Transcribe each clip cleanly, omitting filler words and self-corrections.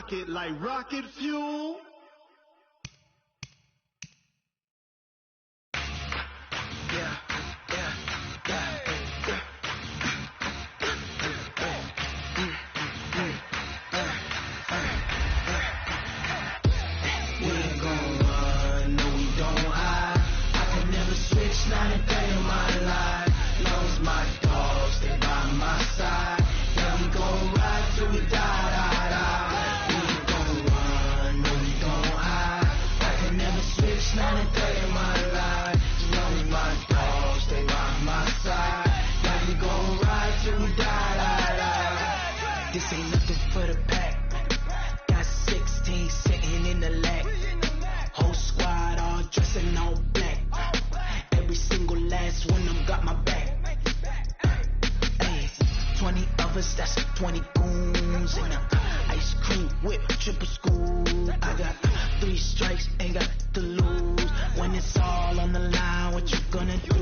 rock it like rocket fuel. Yeah, yeah, yeah, yeah. We ain't gon' run, no we don't hide. I can never switch, not a day in my life. Long as my dogs stay by my side. Yeah, we gon' ride till we die, die, die. We ain't gon' run, no we don't hide. I can never switch, not a day in my life. Long as my dogs stay by my side. Yeah, we gon' ride till we die, die, die. This ain't nothing for the pack. Got 16 sitting in the lag. Whole squad all dressing all black. Every single last one of them got my back. Hey, 20 of us, that's 20 goons. And ice cream whip, triple school. I got 3 strikes, ain't got to lose. When it's all on the line, what you gonna do?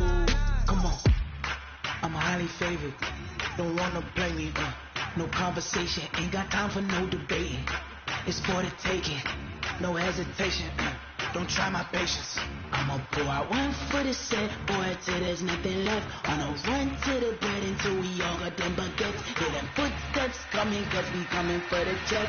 Come on, I'm highly favored. Don't wanna blame me. No conversation, ain't got time for no debating. It's for the taking, no hesitation. Don't try my patience. I'ma pour out one for the set, boy, till there's nothing left. On a run to the bread until we all got them baguettes. Hear them footsteps coming, cause we coming for the check.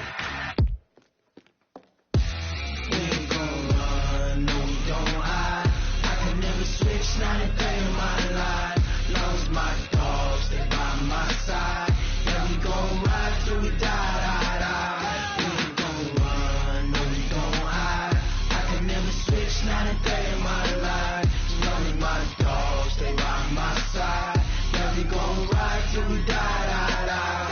We ain't gon' run, no we don't hide. I can never switch, not a day in my life. Long as my dogs stay by my side. Yeah, we gon' ride till we die, die, die. We ain't gon' run, no we don't hide. I can never switch, not a day in my life. Long as my dogs stay by my side. Yeah, we gon' ride till we die, die, die.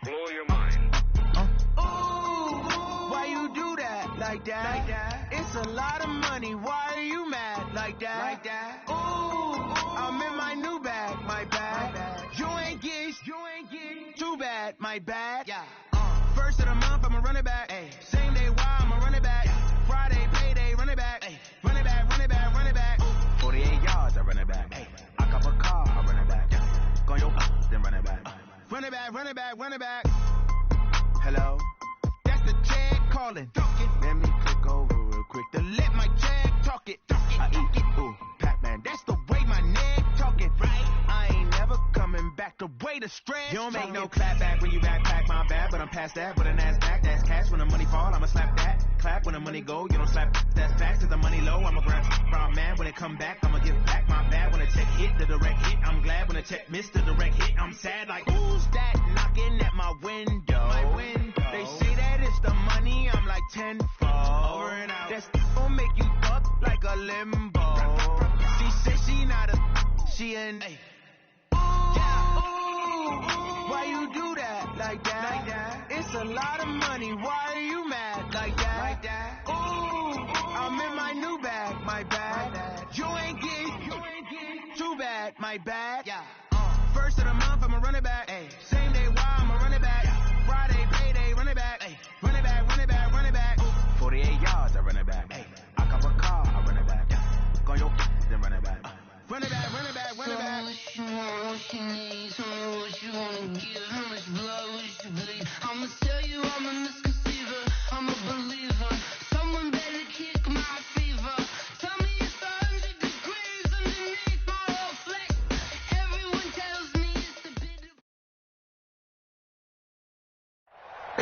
Blow your mind. Ooh, why you do that like that? It's a lot of money. Why are you mad like that? Ooh, I'm in my new bag, my bag. You ain't get too bad, my bad. Yeah. First of the month, I'ma run it back. Ay. Same day, why I'ma run it back. Friday, payday, run it back. Ay. Run it back, run it back, run it back. 48 yards, I run it back. Ay. I cop a car, I run it back. Go your then run it back. Run it back, run it back, run it back. Hello? That's the check calling. Let me click over real quick to let my check talk it. I eat it, ooh, Pac-Man. That's the way my neck talking, right? I ain't never coming back the way the stretch. You don't make no clap back when you backpack my bad, but I'm past that. With a NASDAQ, that's cash. When the money fall, I'ma slap that. Clap when the money go, you don't slap. That's facts. Cause the money low, I'ma grab from man. When it come back, I'ma give back my bad. When the check hit, the direct hit. I'm glad when the check missed the direct hit. I'm sad like, who's that knocking at my window? They say that it's the money, I'm like tenfold. Over and out. That's gon' make you fuck like a limbo. She said she not a, she an A. Why you do that like that? It's a lot of money, why are you mad like that? Ooh, I'm in my new bag, my bad. You ain't get too bad, my bad. Yeah. First of the month, I'ma run it back. Ay. Same day, why I'ma run it back. Friday, payday, run it back. Ay. Run it back, run it back, run it back. 48 yards, I run it back. Ay. I cop a car, I run it back. Go your then run it back. Run it back, run it back, run it back. What you want, what you need, tell me what you wanna give, how much blood would you bleed? I'ma tell you I'm a misconceiver, I'm a believer. Someone better kick my fever. Tell me it's 100 degrees underneath my whole flex. Everyone tells me it's a bit of...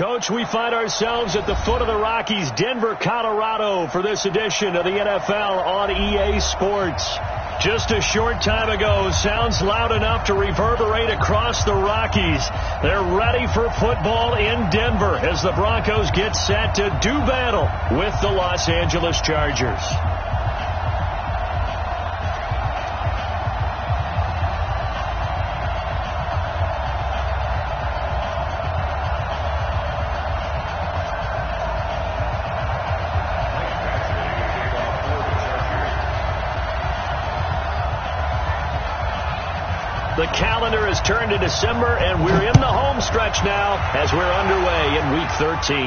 Coach, we find ourselves at the foot of the Rockies, Denver, Colorado, for this edition of the NFL on EA Sports. Just a short time ago, sounds loud enough to reverberate across the Rockies. They're ready for football in Denver as the Broncos get set to do battle with the Los Angeles Chargers. The calendar has turned to December, and we're in the home stretch now as we're underway in Week 13.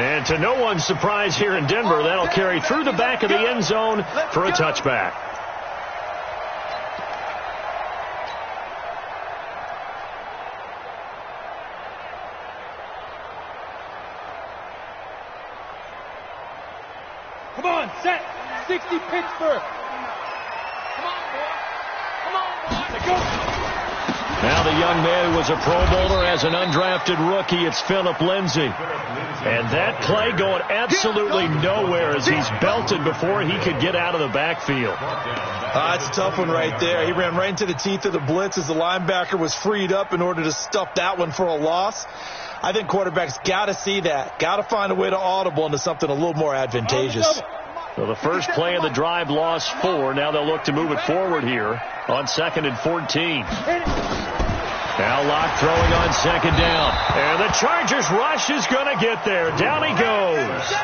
And to no one's surprise here in Denver, that'll carry through the back of the end zone for a touchback. Come on, set. 60 Pittsburgh. Come on, boy. Come on, boy. Go. Now the young man who was a Pro Bowler as an undrafted rookie, it's Phillip Lindsay. And that play going absolutely nowhere as he's belted before he could get out of the backfield. It's a tough one right there. He ran right into the teeth of the blitz as the linebacker was freed up in order to stuff that one for a loss. I think quarterbacks got to see that. Got to find a way to audible into something a little more advantageous. So the first play of the drive lost 4. Now they'll look to move it forward here on 2nd and 14. Now Locke throwing on 2nd down. And the Chargers rush is going to get there. Down he goes.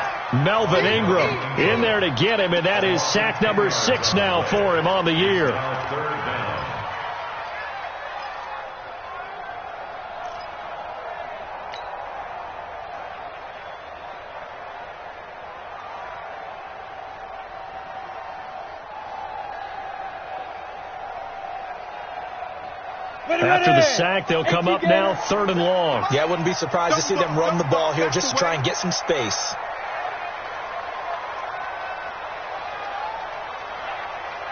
Melvin Ingram in there to get him, and that is sack number 6 now for him on the year. After the sack, they'll come up now 3rd and long. Yeah, I wouldn't be surprised to see them run the ball here just to try and get some space.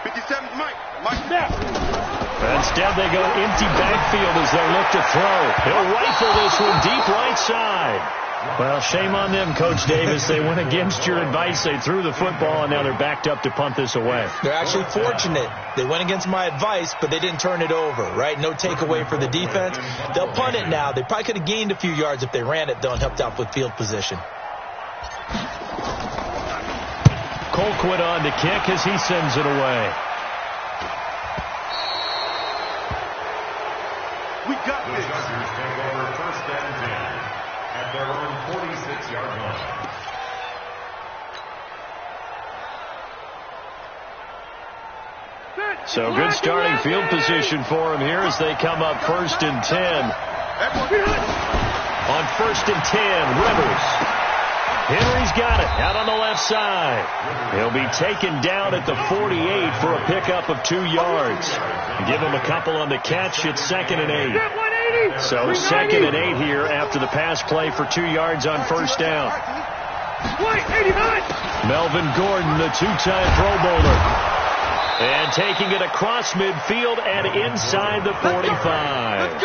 57, Mike now. Instead, they go empty backfield as they look to throw. He'll rifle this one deep right side. Well, shame on them, Coach Davis. They went against your advice. They threw the football, and now they're backed up to punt this away. They're actually fortunate. They went against my advice, but they didn't turn it over, right? No takeaway for the defense. They'll punt it now. They probably could have gained a few yards if they ran it, though, and helped out with field position. Colquitt on to kick as he sends it away. We got this. The Chargers take over 1st and 10 at their own 46-yard line. So good starting field position for him here as they come up 1st and 10. On 1st and 10, Rivers. Henry's got it out on the left side. He'll be taken down at the 48 for a pickup of 2 yards. Give him a couple on the catch. It's 2nd and 8. So 2nd and 8 here after the pass play for 2 yards on 1st down. Melvin Gordon, the 2-time Pro Bowler. And taking it across midfield and inside the 45.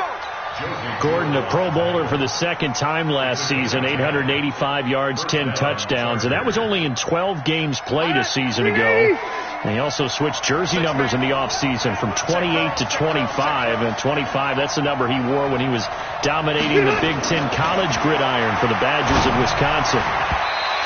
Gordon, a Pro Bowler for the 2nd time last season, 885 yards, 10 touchdowns. And that was only in 12 games played a season ago. And he also switched jersey numbers in the offseason from 28 to 25. And 25, that's the number he wore when he was dominating the Big Ten college gridiron for the Badgers of Wisconsin.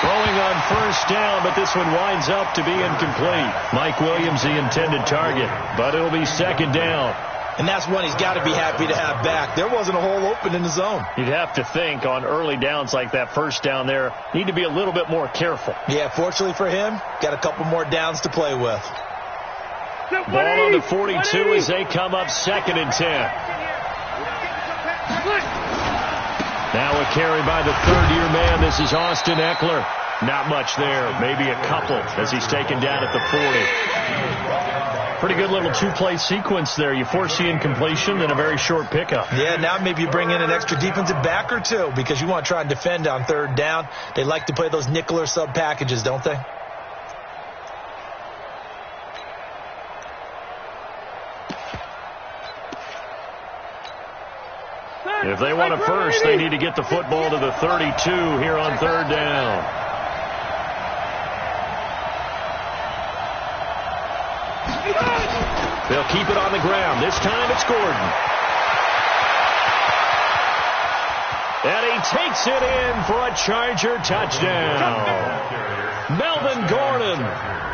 Throwing on 1st down, but this one winds up to be incomplete. Mike Williams, the intended target, but it'll be 2nd down. And that's one he's got to be happy to have back. There wasn't a hole open in the zone. You'd have to think on early downs like that 1st down there, need to be a little bit more careful. Yeah, fortunately for him, got a couple more downs to play with. Ball on the 42 as they come up 2nd and 10. Now a carry by the 3rd-year man. This is Austin Eckler. Not much there. Maybe a couple as he's taken down at the 40. Pretty good little 2-play sequence there. You force the incompletion, then a very short pickup. Yeah, now maybe you bring in an extra defensive back or 2 because you want to try and defend on 3rd down. They like to play those nickel or sub packages, don't they? If they want a first, they need to get the football to the 32 here on 3rd down. They'll keep it on the ground. This time it's Gordon. And he takes it in for a Charger touchdown. Melvin Gordon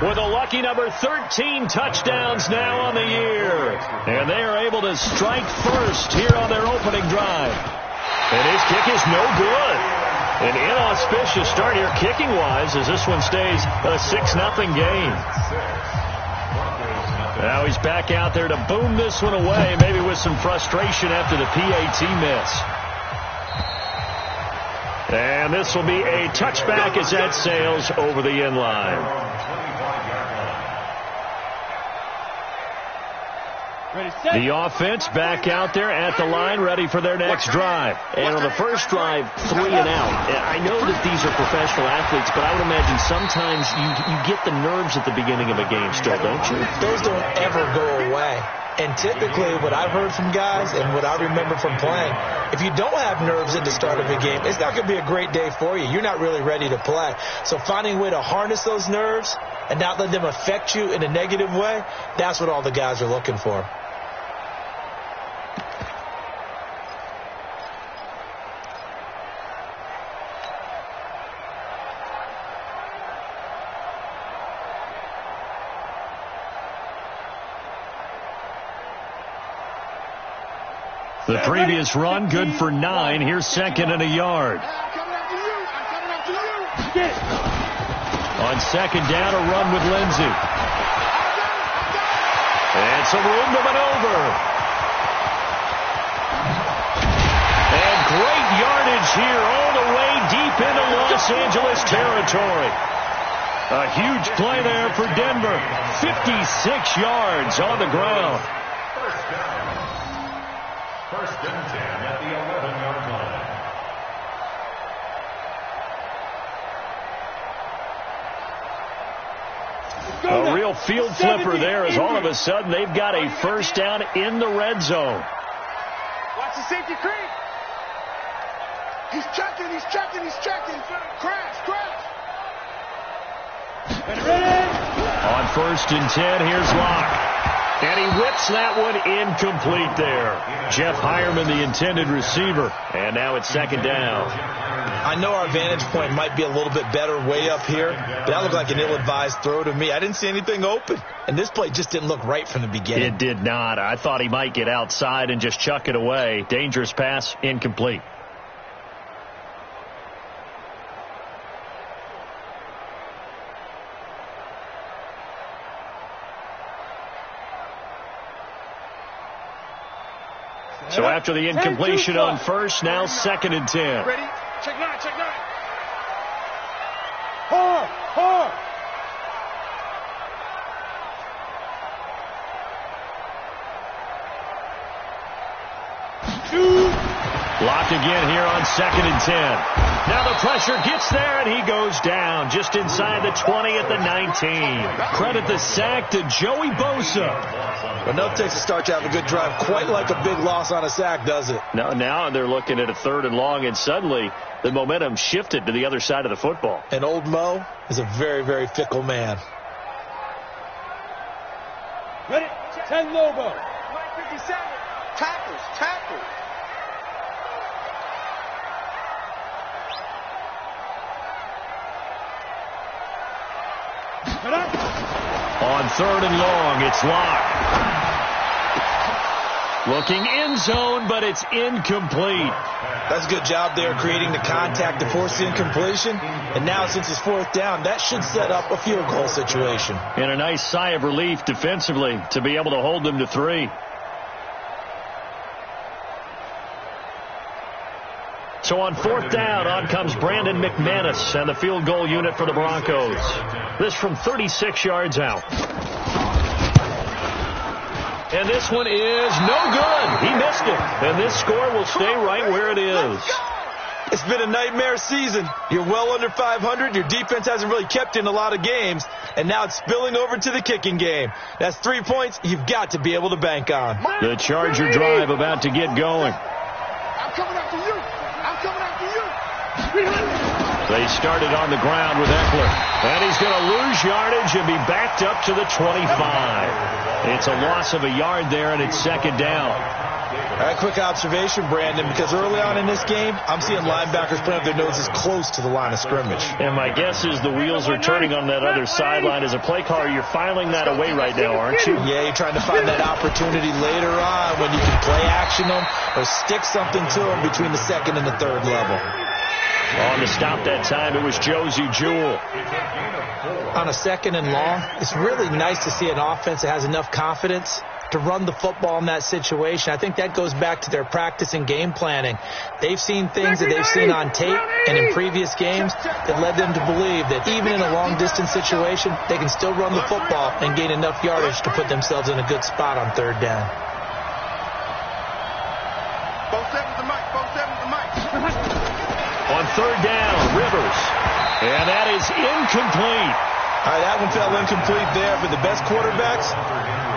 with a lucky number 13 touchdowns now on the year. And they are able to strike first here on their opening drive. And his kick is no good. An inauspicious start here kicking-wise as this one stays a 6-0 game. Now he's back out there to boom this one away, maybe with some frustration after the PAT miss. And this will be a touchback as that sails over the end line. The offense back out there at the line, ready for their next drive. And on the first drive, 3 and out. I know that these are professional athletes, but I would imagine sometimes you get the nerves at the beginning of a game still, don't you? Those don't ever go away. And typically what I've heard from guys and what I remember from playing, if you don't have nerves at the start of a game, it's not going to be a great day for you. You're not really ready to play. So finding a way to harness those nerves and not let them affect you in a negative way, that's what all the guys are looking for. The previous run, good for 9. Here's second and a yard. On second down, a run with Lindsey. And some room to maneuver. And great yardage here all the way deep into Los Angeles territory. A huge play there for Denver. 56 yards on the ground. First and 10 at the 11-yard line. A real field flipper there as all of a sudden they've got a first down in the red zone. Watch the safety creep. He's checking. Crash. On first and 10, here's Locke. And he whips that one incomplete there. Jeff Hireman, the intended receiver. And now it's second down. I know our vantage point might be a little bit better way up here, but that looked like an ill-advised throw to me. I didn't see anything open. And this play just didn't look right from the beginning. It did not. I thought he might get outside and just chuck it away. Dangerous pass, incomplete. So after the incompletion on first, now second and 10. Ready? Check nine. Hard. Locked again here on second and 10. Now the pressure gets there, and he goes down just inside the 20 at the 19. Credit the sack to Joey Bosa. Enough takes to start to have a good drive. Quite like a big loss on a sack, does it? Now they're looking at a third and long, and suddenly the momentum shifted to the other side of the football. And old Mo is a very, very fickle man. Ready? 10 Lobo. 57. Tackles. On third and long, it's Locke. Looking end zone, but it's incomplete. That's a good job there creating the contact to force the incompletion. And now since it's fourth down, that should set up a field goal situation. And a nice sigh of relief defensively to be able to hold them to 3. So on fourth down, on comes Brandon McManus and the field goal unit for the Broncos. This from 36 yards out. And this one is no good. He missed it. And this score will stay right where it is. It's been a nightmare season. You're well under 500. Your defense hasn't really kept in a lot of games. And now it's spilling over to the kicking game. That's 3 points you've got to be able to bank on. The Charger drive about to get going. I'm coming after you. They started on the ground with Eckler. And he's going to lose yardage and be backed up to the 25. It's a loss of a yard there, and it's second down. All right, quick observation, Brandon, because early on in this game, I'm seeing linebackers putting up their noses close to the line of scrimmage. And my guess is the wheels are turning on that other sideline. As a play caller, you're filing that away right now, aren't you? Yeah, you're trying to find that opportunity later on when you can play action them or stick something to them between the second and the third level. On the stop that time, it was Josie Jewell. On a 2nd and long, it's really nice to see an offense that has enough confidence to run the football in that situation. I think that goes back to their practice and game planning. They've seen things that they've seen on tape and in previous games that led them to believe that even in a long-distance situation, they can still run the football and gain enough yardage to put themselves in a good spot on 3rd down. On 3rd down, Rivers. And that is incomplete. All right, that one fell incomplete there, but the best quarterbacks,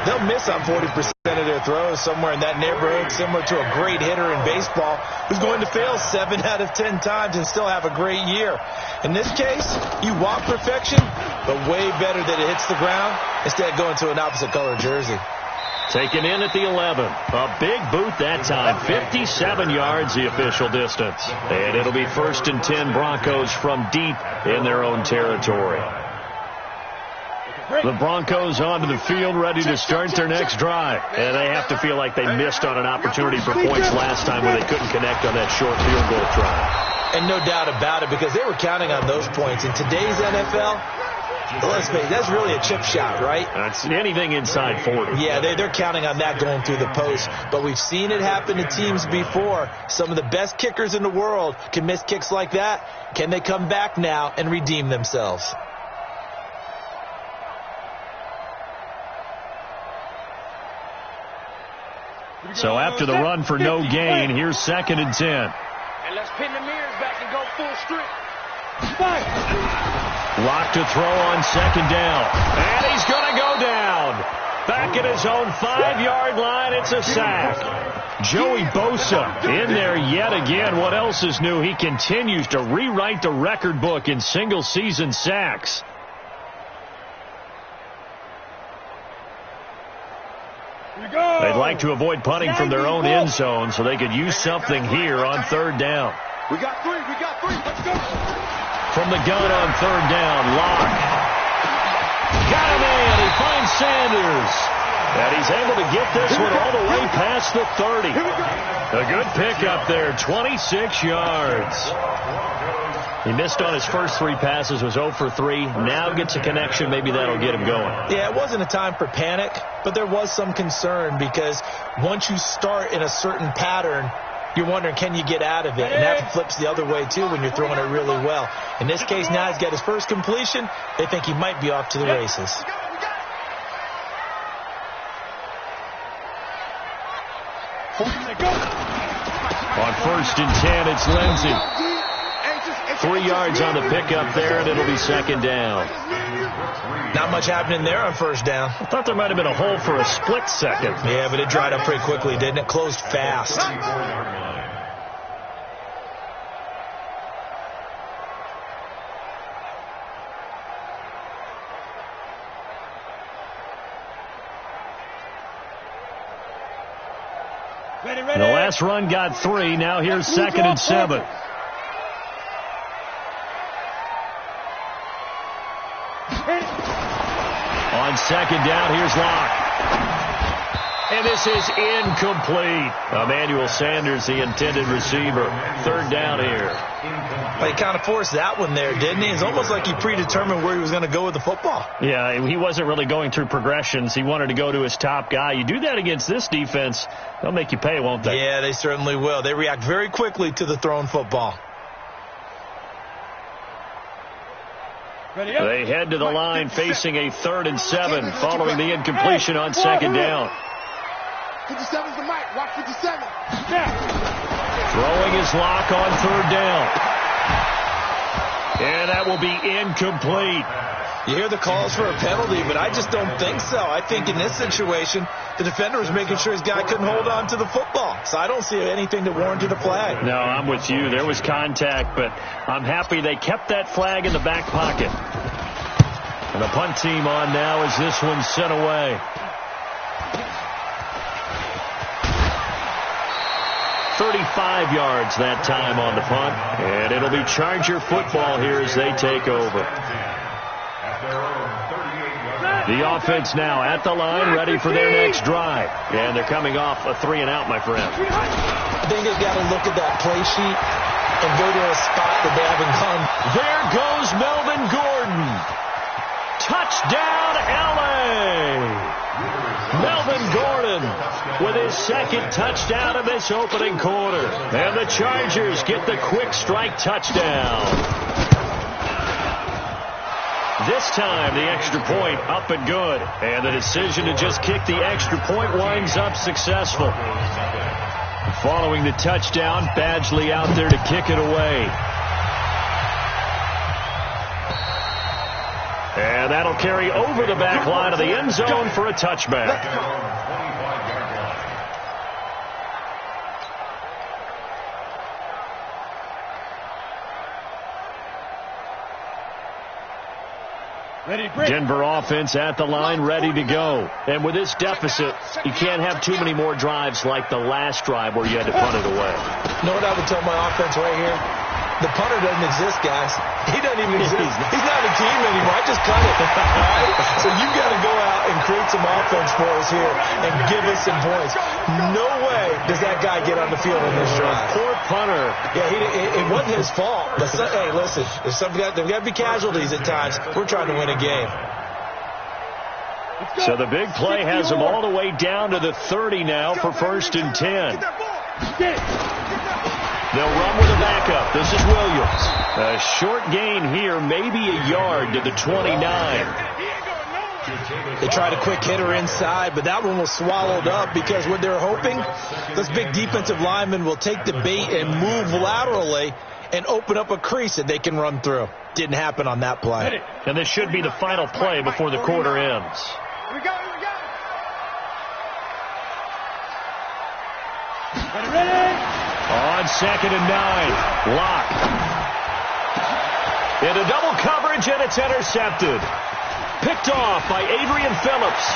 they'll miss on 40% of their throws, somewhere in that neighborhood, similar to a great hitter in baseball who's going to fail 7 out of 10 times and still have a great year. In this case, you want perfection, but way better that it hits the ground instead of going to an opposite color jersey. Taken in at the 11. A big boot that time. 57 yards the official distance. And it'll be 1st and 10 Broncos from deep in their own territory. The Broncos onto the field ready to start their next drive. And they have to feel like they missed on an opportunity for points last time when they couldn't connect on that short field goal try. And no doubt about it, because they were counting on those points. In today's NFL, let's face it, that's really a chip shot, right? That's anything inside 40. Yeah, they're counting on that going through the post. But we've seen it happen to teams before. Some of the best kickers in the world can miss kicks like that. Can they come back now and redeem themselves? So after the run for no gain, here's 2nd and 10. And let's pin the mirrors back and go full strength. Lock to throw on 2nd down. And he's going to go down. Back at his own 5-yard line, it's a sack. Joey Bosa in there yet again. What else is new? He continues to rewrite the record book in single-season sacks. They'd like to avoid punting from their own end zone so they could use something here on 3rd down. We got three. Let's go. From the gun on 3rd down, Locke. Got him in. He finds Sanders. And he's able to get this one all the way past the 30. A good pickup there, 26 yards. He missed on his first 3 passes, was 0 for 3. Now gets a connection. Maybe that'll get him going. Yeah, it wasn't a time for panic, but there was some concern because once you start in a certain pattern, you're wondering, can you get out of it? And that flips the other way, too, when you're throwing it really well. In this case, now he's got his first completion. They think he might be off to the races. On 1st and 10, it's Lindsey. 3 yards on the pickup there, and it'll be 2nd down. Not much happening there on 1st down. I thought there might have been a hole for a split second. Yeah, but it dried up pretty quickly, didn't it? Closed fast. The last run got 3. Now here's 2nd and 7. On 2nd down, here's Locke. And this is incomplete. Emmanuel Sanders, the intended receiver. 3rd down here. Well, he kind of forced that one there, didn't he? It's almost like he predetermined where he was going to go with the football. Yeah, he wasn't really going through progressions. He wanted to go to his top guy. You do that against this defense, they'll make you pay, won't they? Yeah, they certainly will. They react very quickly to the thrown football. They head to the line facing a 3rd and 7 following the incompletion on 2nd down. 57's the mic. Watch 57. Throwing his Lock on 3rd down. And that will be incomplete. You hear the calls for a penalty, but I just don't think so. I think in this situation, the defender was making sure his guy couldn't hold on to the football. So I don't see anything that warranted a flag. No, I'm with you. There was contact, but I'm happy they kept that flag in the back pocket. And the punt team on now as this one's sent away. 35 yards that time on the punt. And it'll be Charger football here as they take over. The offense now at the line, ready for their next drive. And they're coming off a 3-and-out, my friend. I think they've got to look at that play sheet and go to a spot that they haven't gone. There goes Melvin Gordon. Touchdown, L.A. Melvin Gordon with his second touchdown of this opening quarter. And the Chargers get the quick strike touchdown. This time, the extra point up and good. And the decision to just kick the extra point winds up successful. Following the touchdown, Badgley out there to kick it away. And that'll carry over the back line of the end zone for a touchback. Denver offense at the line, ready to go. And with this deficit, you can't have too many more drives like the last drive where you had to punt it away. You know what I would tell my offense right here? The punter doesn't exist, guys. He doesn't even exist. He's not a team anymore. I just cut it. All right? So you've got to go out and create some offense for us here and give us some points. No way does that guy get on the field in this drive. Poor punter. Yeah, it wasn't his fault. But hey, listen, there's got to be casualties at times. We're trying to win a game. So the big play has them all the way down to the 30 now for 1st and 10. They'll run with a backup. This is Williams. A short gain here, maybe a yard to the 29. They tried a quick hitter inside, but that one was swallowed up because what they're hoping, this big defensive lineman will take the bait and move laterally and open up a crease that they can run through. Didn't happen on that play. And this should be the final play before the quarter ends. Here we go. Ready? On 2nd and 9, Locke. Into double coverage, and it's intercepted. Picked off by Adrian Phillips.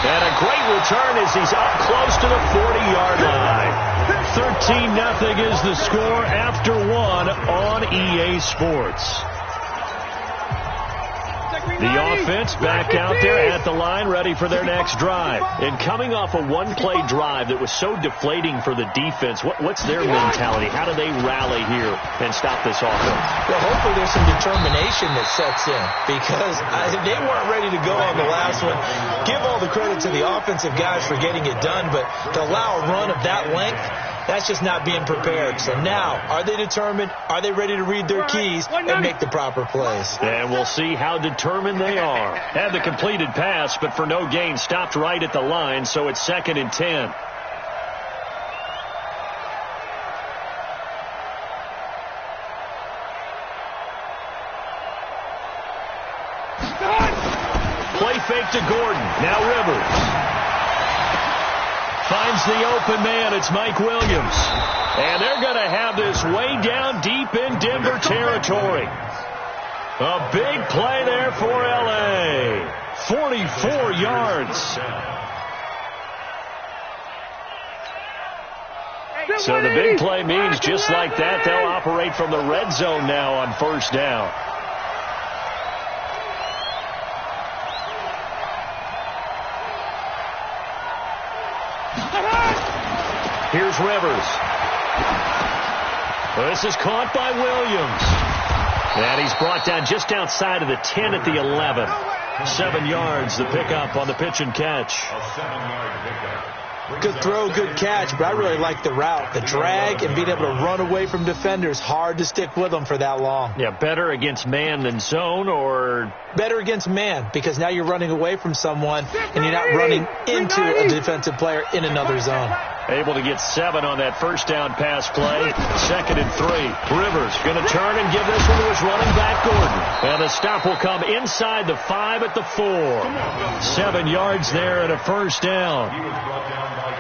And a great return as he's up close to the 40-yard line. 13-0 is the score after 1 on EA Sports. The offense back out there at the line, ready for their next drive. And coming off a one-play drive that was so deflating for the defense, what's their mentality? How do they rally here and stop this offense? Well, hopefully there's some determination that sets in because they weren't ready to go on the last one. Give all the credit to the offensive guys for getting it done, but to allow a run of that length, that's just not being prepared. So now, are they determined? Are they ready to read their keys and make the proper plays? And we'll see how determined they are. Had the completed pass, but for no gain, stopped right at the line, so it's 2nd and 10. Play fake to Gordon. Now Rivers. Finds the open man. It's Mike Williams. And they're going to have this way down deep in Denver territory. A big play there for L.A. 44 yards. So the big play means just like that, they'll operate from the red zone now on 1st down. Here's Rivers. This is caught by Williams. And he's brought down just outside of the 10 at the 11. 7 yards, the pickup on the pitch and catch. A 7-yard pickup. Good throw, good catch, but I really like the route. The drag and being able to run away from defenders, hard to stick with them for that long. Yeah, better against man than zone, or? Better against man, because now you're running away from someone and you're not running into a defensive player in another zone. Able to get 7 on that 1st down pass play. 2nd and 3. Rivers going to turn and give this one to his running back, Gordon. And the stop will come inside the 5 at the 4. 7 yards there and a 1st down.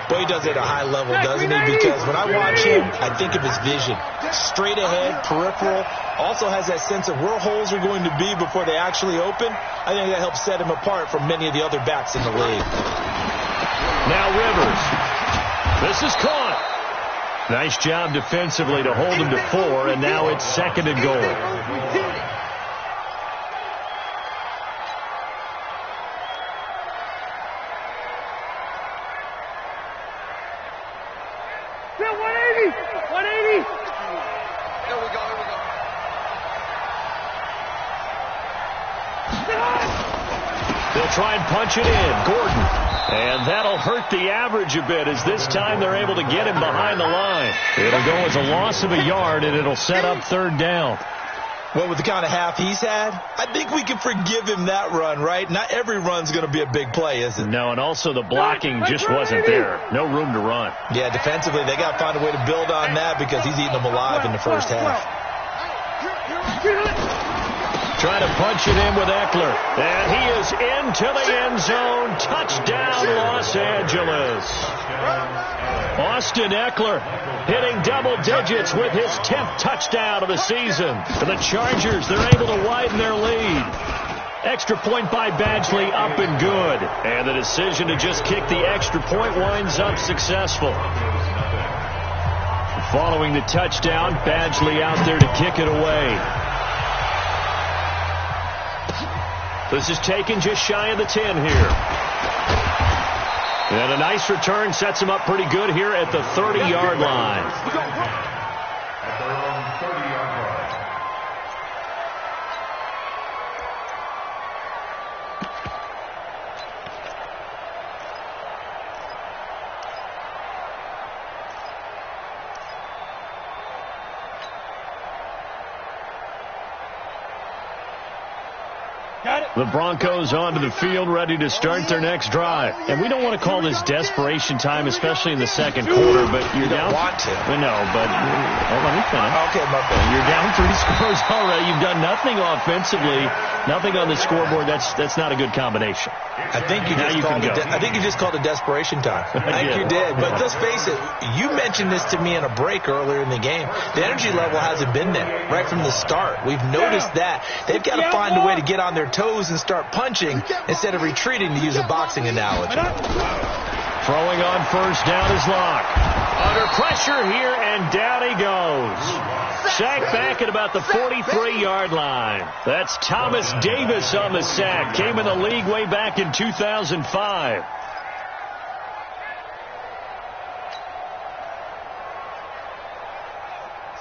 Boy, he does it at a high level, doesn't he? Because when I watch him, I think of his vision. Straight ahead, peripheral. Also has that sense of where holes are going to be before they actually open. I think that helps set him apart from many of the other backs in the league. Now Rivers. This is caught. Nice job defensively to hold him to 4, and now it's 2nd and goal. Get 180! 180. Here we go. They'll try and punch it in. Gordon. And that'll hurt the average a bit as this time they're able to get him behind the line. It'll go as a loss of a yard, and it'll set up third down. Well, with the kind of half he's had, I think we can forgive him that run, right? Not every run's going to be a big play, is it? No, and also the blocking just wasn't there. No room to run. Yeah, defensively, they got to find a way to build on that because he's eating them alive in the first half. Trying to punch it in with Eckler. And he is into the end zone. Touchdown, Los Angeles. Austin Eckler hitting double digits with his 10th touchdown of the season. For the Chargers, they're able to widen their lead. Extra point by Badgley, up and good. And the decision to just kick the extra point winds up successful. Following the touchdown, Badgley out there to kick it away. This is taken just shy of the 10 here. And a nice return sets him up pretty good here at the 30-yard line. At their own 30-yard line. The Broncos onto the field, ready to start their next drive. And we don't want to call this desperation time, especially in the second quarter, but you're down. You don't want to. No, but let me finish. Okay, my bad. You're down 3 scores already. You've done nothing offensively, nothing on the scoreboard. That's not a good combination. I think you just called it desperation time. I think you did. But let's face it, you mentioned this to me in a break earlier in the game. The energy level hasn't been there right from the start. We've noticed that. They've got to find a way to get on their toes and start punching instead of retreating, to use a boxing analogy. Throwing on first down is Locke. Under pressure here, and down he goes. Sacked back at about the 43-yard line. That's Thomas Davis on the sack. Came in the league way back in 2005.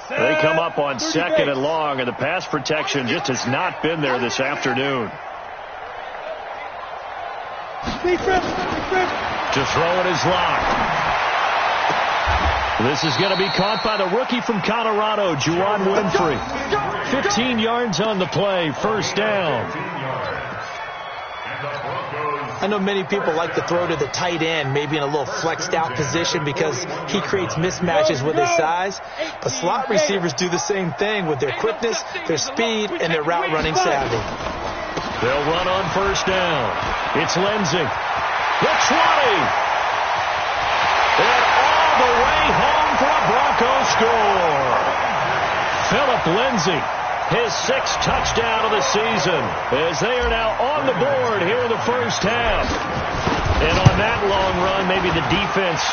They come up on second and long, and the pass protection just has not been there this afternoon. To throw it is Locke. This is going to be caught by the rookie from Colorado, Juwan Winfrey. 15 yards on the play, first down. I know many people like to throw to the tight end, maybe in a little flexed out position because he creates mismatches with his size. But slot receivers do the same thing with their quickness, their speed, and their route running savvy. They'll run on first down. It's Lindsey. The 20. And all the way home for a Broncos score. Phillip Lindsey, his 6th touchdown of the season, as they are now on the board here in the first half. And on that long run, maybe the defense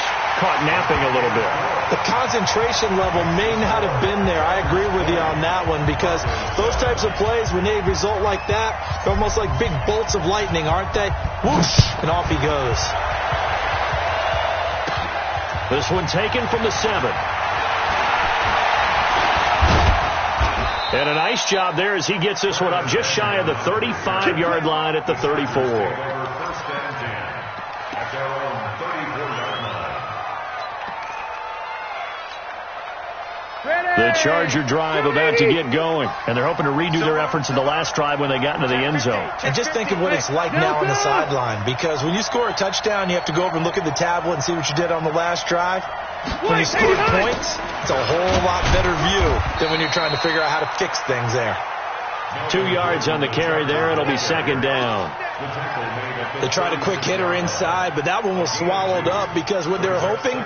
caught napping a little bit. The concentration level may not have been there. I agree with you on that one, because those types of plays, when they result like that, they're almost like big bolts of lightning, aren't they? Whoosh, and off he goes. This one taken from the 7. And a nice job there as he gets this one up just shy of the 35-yard line at the 34. First and 10 at their own 34-yard line. The Charger drive about to get going, and they're hoping to redo their efforts in the last drive when they got into the end zone. And just think of what it's like now on the sideline, because when you score a touchdown, you have to go over and look at the tablet and see what you did on the last drive. When you score points, it's a whole lot better view than when you're trying to figure out how to fix things there. 2 yards on the carry there. It'll be second down. They tried a quick hitter inside, but that one was swallowed up because what they're hoping,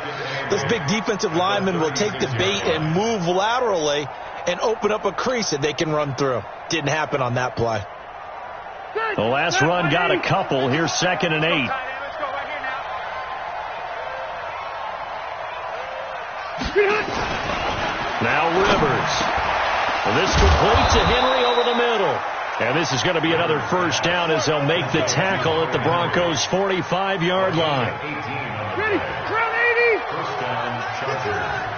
this big defensive lineman will take the bait and move laterally and open up a crease that they can run through. Didn't happen on that play. The last run got a couple. Here's 2nd and 8. Now Rivers. This complete to Henry over the middle. And this is going to be another first down as they'll make the tackle at the Broncos' 45-yard line. Ready, ground 80. First down, Chargers.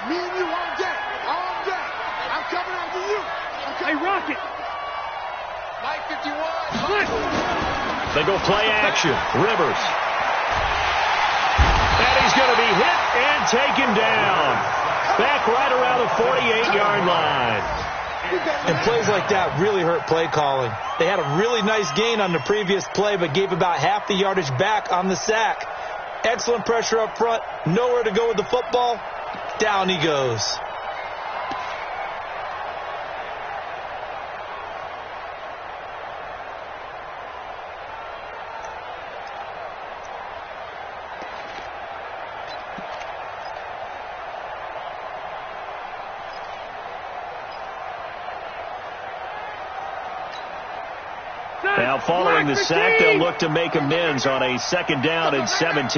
Me and you on deck. On deck. I'm coming after you. Hey, Rocket. Mike 51. They go play action. Rivers. And he's going to be hit and taken down. Back right around the 48-yard line. And plays like that really hurt play calling. They had a really nice gain on the previous play, but gave about half the yardage back on the sack. Excellent pressure up front. Nowhere to go with the football. Down he goes. Now following the sack, they'll look to make amends on a second down and 17.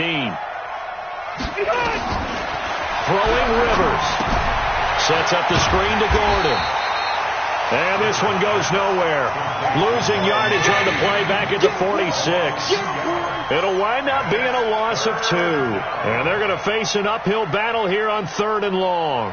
Throwing Rivers. Sets up the screen to Gordon. And this one goes nowhere. Losing yardage on the play back at the 46. It'll wind up being a loss of 2. And they're going to face an uphill battle here on 3rd and long.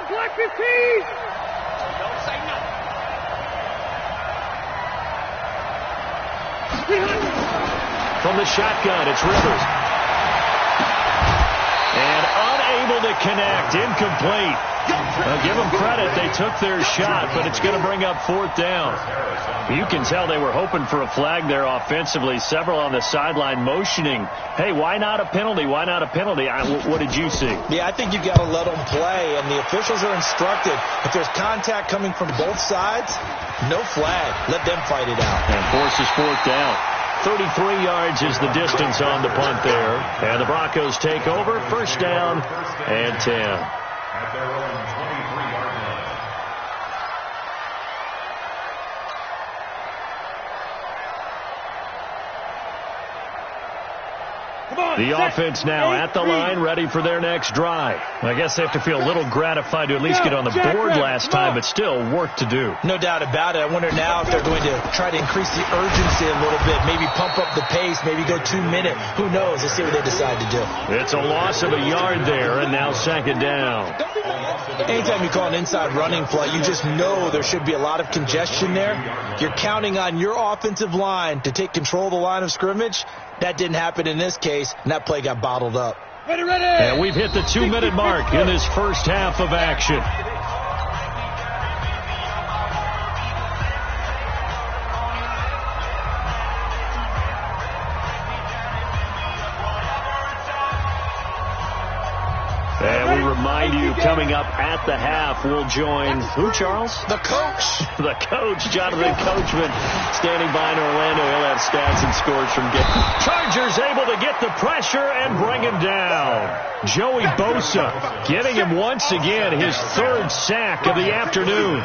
Black 15! Don't say nothing. From the shotgun, it's Rivers. And unable to connect. Incomplete. Now, give them credit. They took their shot, but it's going to bring up 4th down. You can tell they were hoping for a flag there offensively. Several on the sideline motioning, hey, why not a penalty? Why not a penalty? What did you see? Yeah, I think you got to let them play, and the officials are instructed. If there's contact coming from both sides, no flag. Let them fight it out. And forces 4th down. 33 yards is the distance on the punt there. And the Broncos take over. 1st down and 10. At their own 23-yard line. The offense now at the line, ready for their next drive. I guess they have to feel a little gratified to at least get on the board last time, but still work to do. No doubt about it. I wonder now if they're going to try to increase the urgency a little bit, maybe pump up the pace, maybe go 2 minute. Who knows? Let's see what they decide to do. It's a loss of a yard there, and now 2nd down. Anytime you call an inside running play, you just know there should be a lot of congestion there. You're counting on your offensive line to take control of the line of scrimmage. That didn't happen in this case, and that play got bottled up. Ready, ready! And we've hit the 2-minute mark in this first half of action. And we remind you, coming up at the half, we'll join who, Charles? The coach. The coach, Jonathan Coachman, standing by in Orlando. He'll have stats and scores from game. Chargers able to get the pressure and bring him down. Joey Bosa getting him once again his 3rd sack of the afternoon.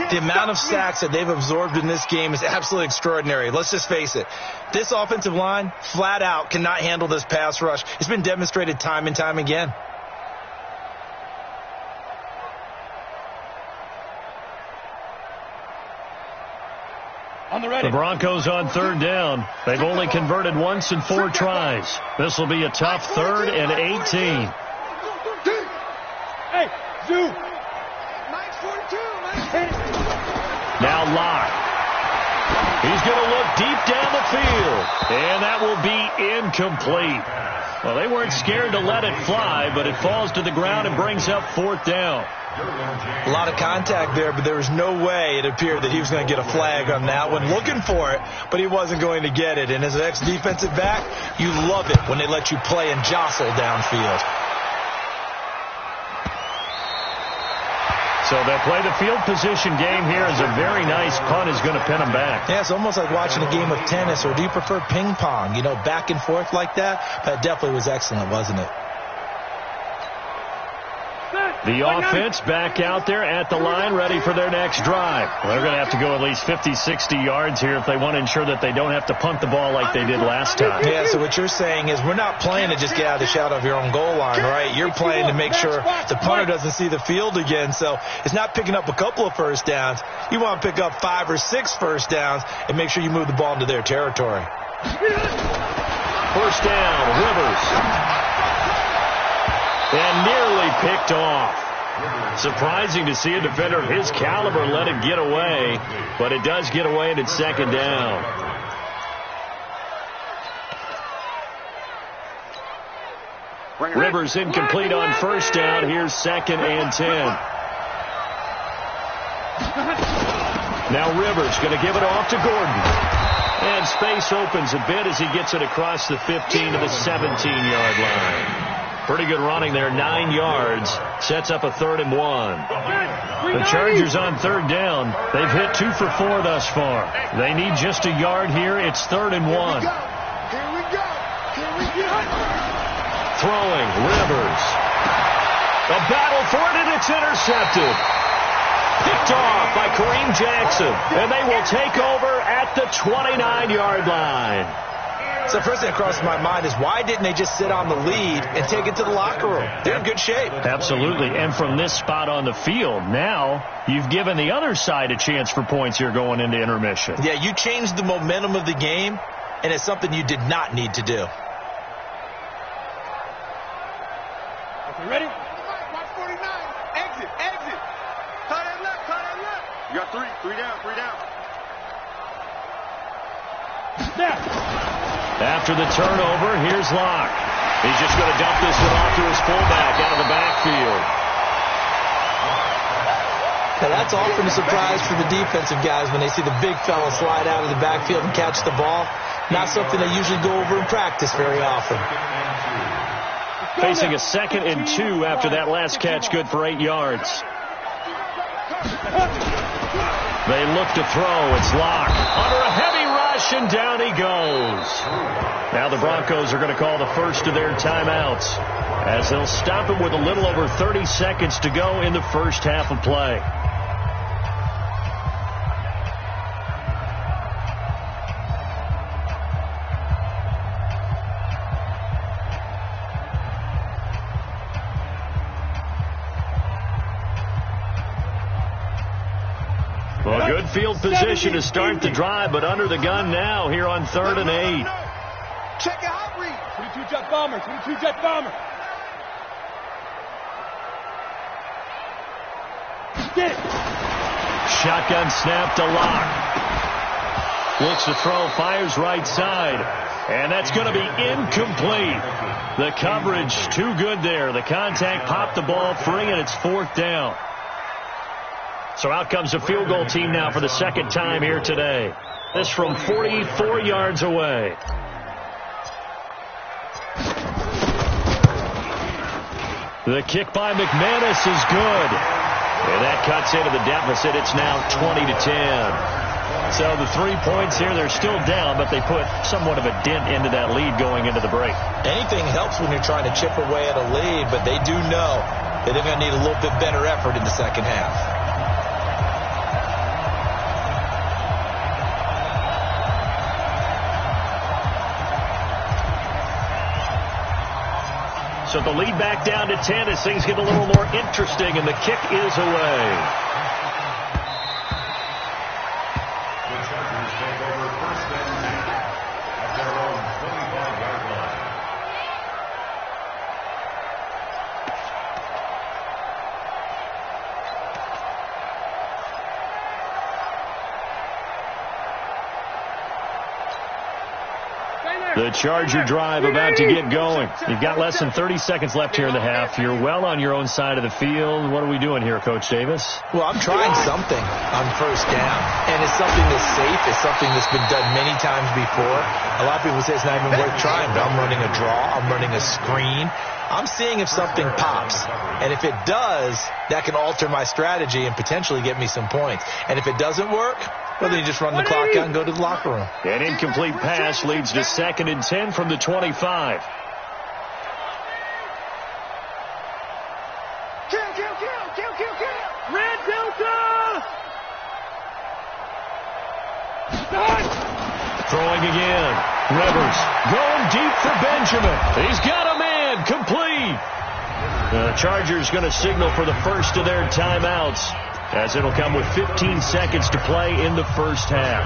The amount of sacks that they've absorbed in this game is absolutely extraordinary. Let's just face it. This offensive line, flat out, cannot handle this pass rush. It's been demonstrated time and time again. The Broncos on 3rd down. They've only converted once in 4 tries. This will be a tough 3rd and 18. Hey, Zoo. Now Locke. He's going to look deep down the field. And that will be incomplete. Well, they weren't scared to let it fly, but it falls to the ground and brings up 4th down. A lot of contact there, but there was no way it appeared that he was going to get a flag on that one. Looking for it, but he wasn't going to get it. And as an ex-defensive back, you love it when they let you play and jostle downfield. So they'll play the field position game here as a very nice punt is going to pin them back. Yeah, it's almost like watching a game of tennis, or do you prefer ping pong? You know, back and forth like that? That definitely was excellent, wasn't it? The offense back out there at the line, ready for their next drive. Well, they're going to have to go at least 50, 60 yards here if they want to ensure that they don't have to punt the ball like they did last time. Yeah, so what you're saying is we're not playing to just get out of the shadow of your own goal line, right? You're playing to make sure the punter doesn't see the field again. So it's not picking up a couple of first downs. You want to pick up 5 or 6 first downs and make sure you move the ball into their territory. First down, Rivers. And nearly picked off. Surprising to see a defender of his caliber let it get away, but it does get away and it's second down. Rivers incomplete on first down. Here's 2nd and 10. Now Rivers going to give it off to Gordon. And space opens a bit as he gets it across the 15 to the 17-yard line. Pretty good running there, 9 yards. Sets up a 3rd and 1. The Chargers on 3rd down. They've hit 2 for 4 thus far. They need just a yard here. It's 3rd and 1. Here we go. Throwing, Rivers. A battle for it, and it's intercepted. Picked off by Kareem Jackson. And they will take over at the 29-yard line. So first thing that crossed my mind is why didn't they just sit on the lead and take it to the locker room? They're in good shape. Absolutely. And from this spot on the field, now you've given the other side a chance for points here going into intermission. Yeah, you changed the momentum of the game, and it's something you did not need to do. Okay, ready? Watch 49. Exit. Cut that left. You got 3 down. Snap. After the turnover, here's Locke. He's just going to dump this one off to his fullback out of the backfield. Now that's often a surprise for the defensive guys when they see the big fella slide out of the backfield and catch the ball. Not something they usually go over in practice very often. Facing a 2nd and 2 after that last catch, good for 8 yards. They look to throw. It's Locke. Under a heavy rush, and down he goes. Now the Broncos are going to call the first of their timeouts as they'll stop him with a little over 30 seconds to go in the first half of play. Well, good field position to start the drive, but under the gun now here on 3rd and 8. Check your hot read. 22 jet bomber. Get it. Shotgun snap to Locke. Looks to throw, fires right side. And that's going to be incomplete. The coverage too good there. The contact popped the ball free, and it's 4th down. So out comes a field goal team now for the 2nd time here today. This from 44 yards away. The kick by McManus is good. And that cuts into the deficit. It's now 20-10. So the 3 points here, they're still down, but they put somewhat of a dent into that lead going into the break. Anything helps when you're trying to chip away at a lead, but they do know that they're going to need a little bit better effort in the second half. So the lead back down to 10 as things get a little more interesting, and the kick is away. The Chargers take over 1st and 10 at their own 25-yard line. The Charger drive about to get going. You've got less than 30 seconds left here in the half. You're well on your own side of the field. What are we doing here, Coach Davis? Well, I'm trying something on first down, and it's something that's safe. It's something that's been done many times before. A lot of people say it's not even worth trying, but I'm running a draw. I'm running a screen. I'm seeing if something pops, and if it does, that can alter my strategy and potentially get me some points. And if it doesn't work, well, then you just run the clock out and go to the locker room. An incomplete pass leads to 2nd and 10 from the 25. Kill. Throwing again. Rivers going deep for Benjamin. He's got a man. Complete. The Chargers going to signal for the first of their timeouts, as it'll come with 15 seconds to play in the first half.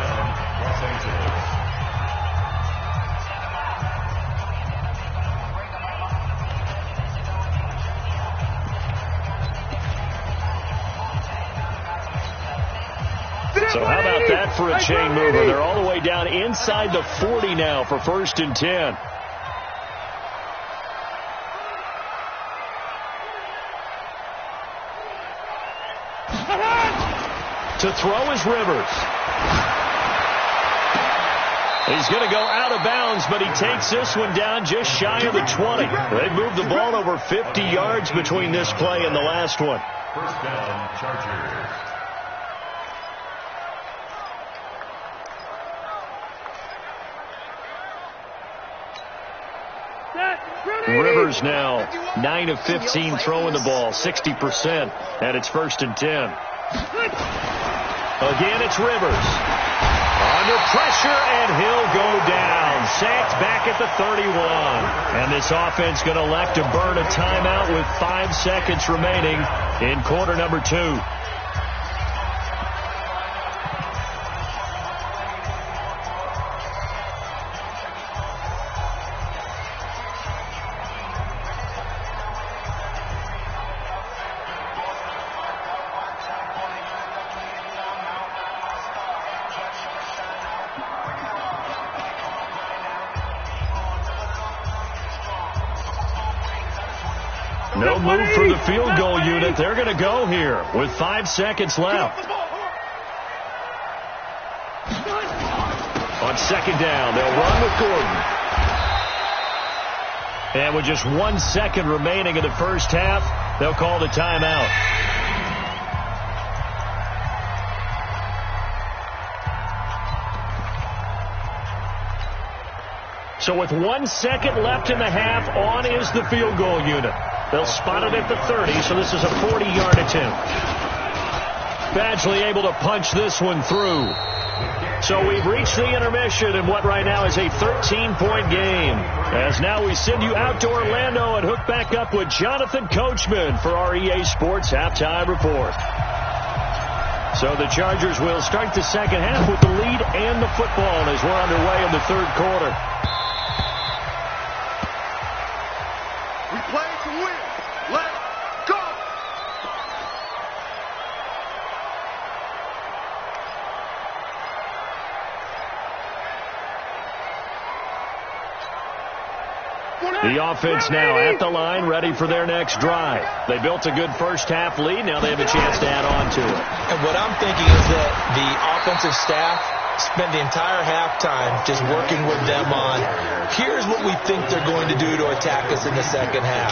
So how about that for a chain mover? They're all the way down inside the 40 now for 1st and 10. To throw is Rivers. He's going to go out of bounds, but he takes this one down just shy of the 20. They've moved the ball over 50 yards between this play and the last one. First down, Chargers. Rivers now 9 of 15 throwing the ball, 60%, and it's 1st and 10. Again, it's Rivers. Under pressure, and he'll go down. Sacked back at the 31. And this offense going to elect to burn a timeout with 5 seconds remaining in quarter number 2. No move for the field goal unit. They're going to go here with 5 seconds left. On 2nd down, they'll run with Gordon. And with just 1 second remaining in the first half, they'll call the timeout. So with 1 second left in the half, on is the field goal unit. They'll spot it at the 30, so this is a 40-yard attempt. Badgley able to punch this one through. So we've reached the intermission in what right now is a 13-point game. As now we send you out to Orlando and hook back up with Jonathan Coachman for our EA Sports Halftime Report. So the Chargers will start the second half with the lead and the football as we're underway in the 3rd quarter. We play to win. Let's go. The offense now at the line, ready for their next drive. They built a good first half lead. Now they have a chance to add on to it. And what I'm thinking is that the offensive staff spend the entire halftime just working with them on, here's what we think they're going to do to attack us in the second half.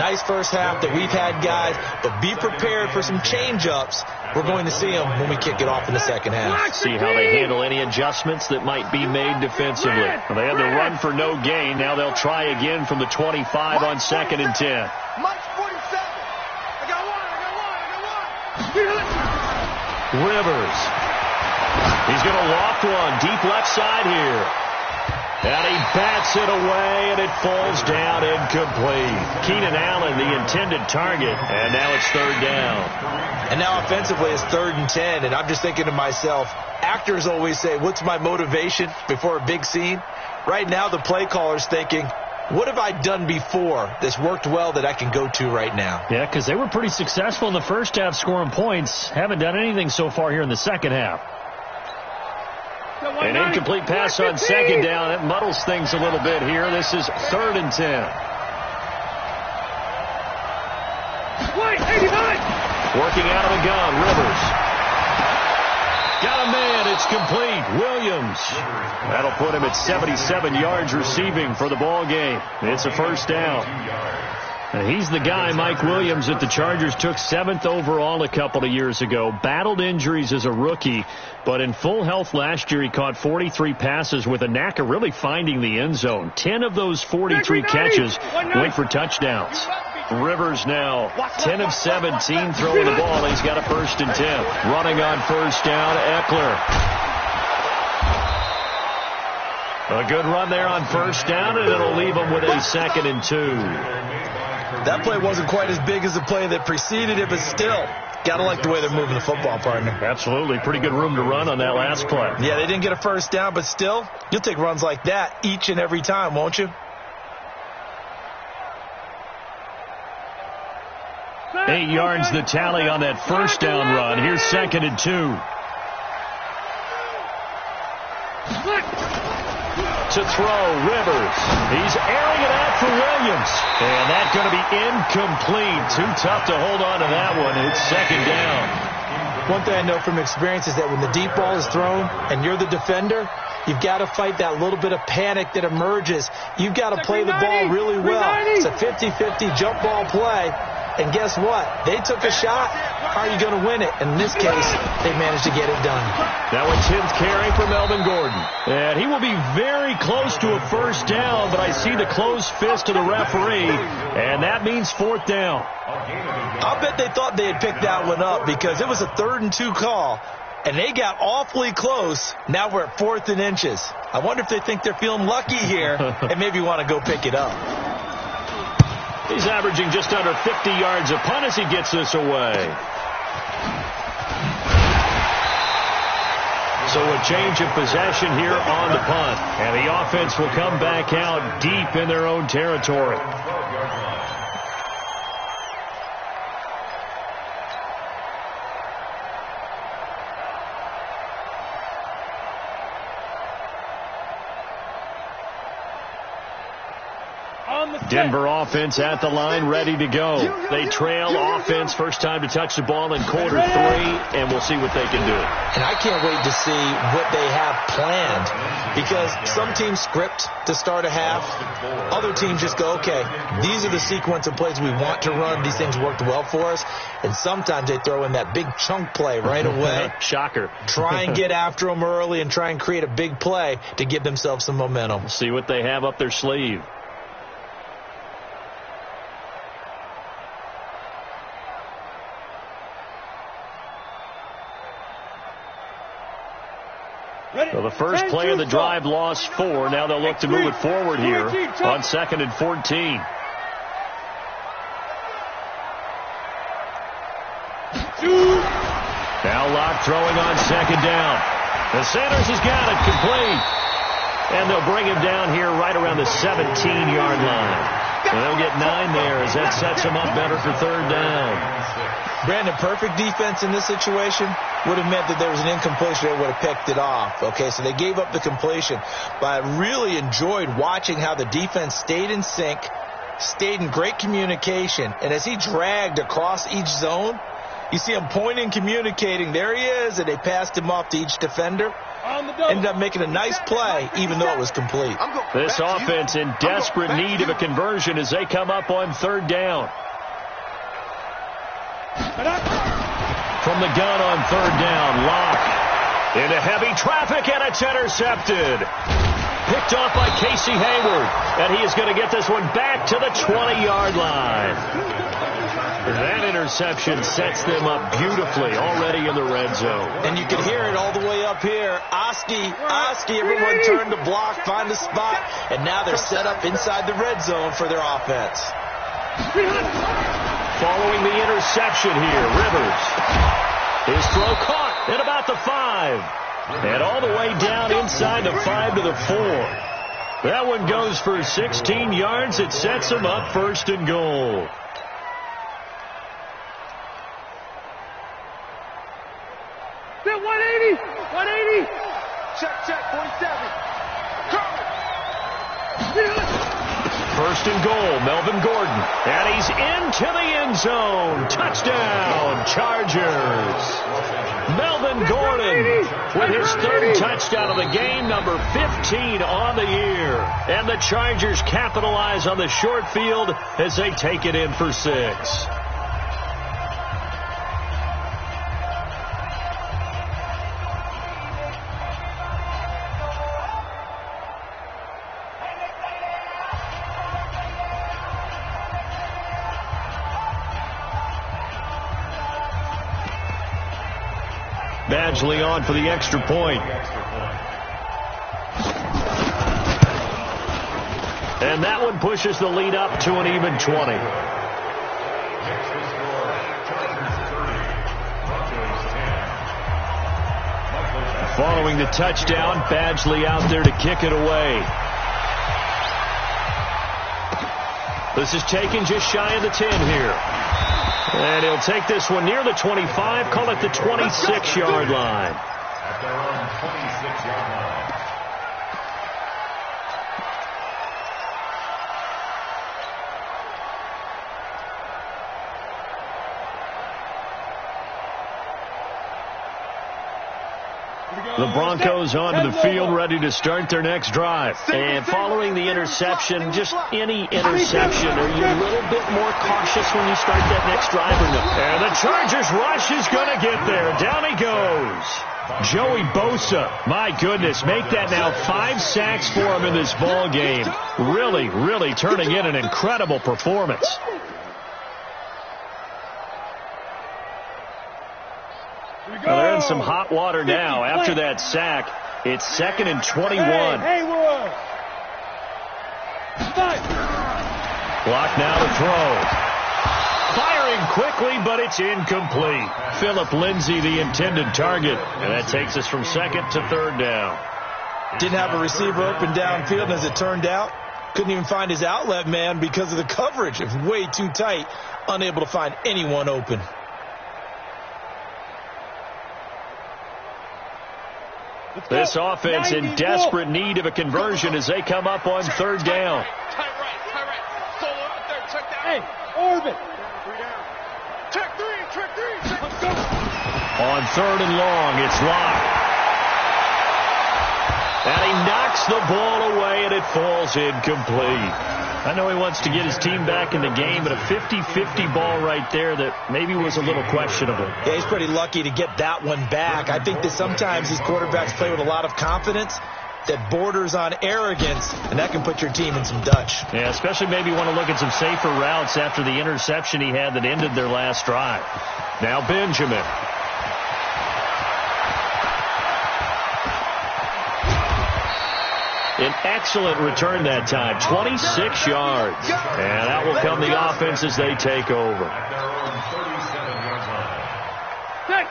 Nice first half that we've had, guys, but be prepared for some change-ups. We're going to see them when we kick it off in the second half. See how they handle any adjustments that might be made defensively. Well, they had the run for no gain. Now they'll try again from the 25 on 2nd and 10. Mike's 47. I got one. Rivers. He's going to loft one deep left side here. And he bats it away, and it falls down incomplete. Keenan Allen, the intended target, and now it's 3rd down. And now offensively it's 3rd and 10, and I'm just thinking to myself, actors always say, what's my motivation before a big scene? Right now the play caller's thinking, what have I done before that's worked well that I can go to right now? Yeah, because they were pretty successful in the first half scoring points. Haven't done anything so far here in the second half. An incomplete pass on 2nd down. It muddles things a little bit here. This is 3rd and 10. Working out of the gun, Rivers. Got a man. It's complete. Williams. That'll put him at 77 yards receiving for the ball game. It's a 1st down. And he's the guy, Mike Williams, that the Chargers took 7th overall a couple of years ago. Battled injuries as a rookie, but in full health last year, he caught 43 passes with a knack of really finding the end zone. 10 of those 43 catches went for touchdowns. Rivers now 10 of 17 throwing the ball. He's got a 1st and 10. Running on 1st down, Eckler. A good run there on first down, and it'll leave them with a 2nd and 2. That play wasn't quite as big as the play that preceded it, but still, got to like the way they're moving the football, partner. Absolutely. Pretty good room to run on that last play. Yeah, they didn't get a first down, but still, you'll take runs like that each and every time, won't you? 8 yards the tally on that first down run. Here's 2nd and 2. To throw, Rivers. He's airing it out for Williams. And that's going to be incomplete. Too tough to hold on to that one. It's 2nd down. One thing I know from experience is that when the deep ball is thrown and you're the defender, you've got to fight that little bit of panic that emerges. You've got to play the ball really well. It's a 50-50 jump ball play. And guess what? They took a shot. Are you going to win it? And in this case, they managed to get it done. Now a 10th carry for Melvin Gordon. And he will be very close to a first down, but I see the closed fist of the referee, and that means 4th down. I'll bet they thought they had picked that one up because it was a 3rd and 2 call, and they got awfully close. Now we're at 4th and inches. I wonder if they think they're feeling lucky here and maybe want to go pick it up. He's averaging just under 50 yards a punt as he gets this away. So a change of possession here on the punt. And the offense will come back out deep in their own territory. Denver offense at the line, ready to go. They trail offense, first time to touch the ball in quarter 3, and we'll see what they can do. And I can't wait to see what they have planned, because some teams script to start a half. Other teams just go, okay, these are the sequence of plays we want to run. These things worked well for us. And sometimes they throw in that big chunk play right away. Shocker. Try and get after them early and try and create a big play to give themselves some momentum. See what they have up their sleeve. So the first play of the drive lost 4. Now they'll look to move it forward here on 2nd and 14. Now Locke throwing on 2nd down. The Sanders has got it complete. And they'll bring him down here right around the 17-yard line. So they'll get 9 there as that sets them up better for 3rd down. Brandon, perfect defense in this situation would have meant that there was an incompletion. They would have picked it off. Okay, so they gave up the completion. But I really enjoyed watching how the defense stayed in sync, stayed in great communication. And as he dragged across each zone, you see him pointing, communicating. There he is, and they passed him off to each defender. Ended up making a nice play, even though it was complete. This offense in desperate need of a conversion as they come up on 3rd down. From the gun on 3rd down, Locke into heavy traffic, and it's intercepted. Picked off by Casey Hayward, and he is going to get this one back to the 20-yard line. That interception sets them up beautifully already in the red zone. And you can hear it all the way up here. Oski, everyone turned to block, find a spot, and now they're set up inside the red zone for their offense. Following the interception here, Rivers. His throw caught at about the 5. And all the way down inside the 5 to the 4. That one goes for 16 yards. It sets him up 1st and goal. They're 180. Check, 47. 1st and goal, Melvin Gordon. And he's into the end zone. Touchdown, Chargers. Melvin Gordon with his 3rd touchdown of the game, number 15 on the year. And the Chargers capitalize on the short field as they take it in for 6. Badgley on for the extra point. And that one pushes the lead up to an even 20. Following the touchdown, Badgley out there to kick it away. This is taken just shy of the 10 here. And he'll take this one near the 25, call it the 26-yard line. At their own 26-yard line. The Broncos onto the field, ready to start their next drive. And following the interception, just any interception, are you a little bit more cautious when you start that next drive or no? And the Chargers rush is going to get there. Down he goes. Joey Bosa, my goodness, make that now 5 sacks for him in this ball game. Really, really turning in an incredible performance. Well, they're in some hot water now. After that sack, it's 2nd and 21. Clock now to throw. Firing quickly, but it's incomplete. Phillip Lindsay, the intended target. And that takes us from 2nd to 3rd down. Didn't have a receiver open downfield, and as it turned out, couldn't even find his outlet man because of the coverage. It was way too tight, unable to find anyone open. This offense in desperate need of a conversion as they come up on 3rd down. Tight right. Solo out there, check that. Hey, orbit. Check three. Let's go. On 3rd and long, it's locked. And he knocks the ball away, and it falls incomplete. I know he wants to get his team back in the game, but a 50-50 ball right there that maybe was a little questionable. Yeah, he's pretty lucky to get that one back. I think that sometimes these quarterbacks play with a lot of confidence that borders on arrogance, and that can put your team in some Dutch. Yeah, especially maybe want to look at some safer routes after the interception he had that ended their last drive. Now Benjamin. An excellent return that time, 26 yards. And out will come the offense as they take over.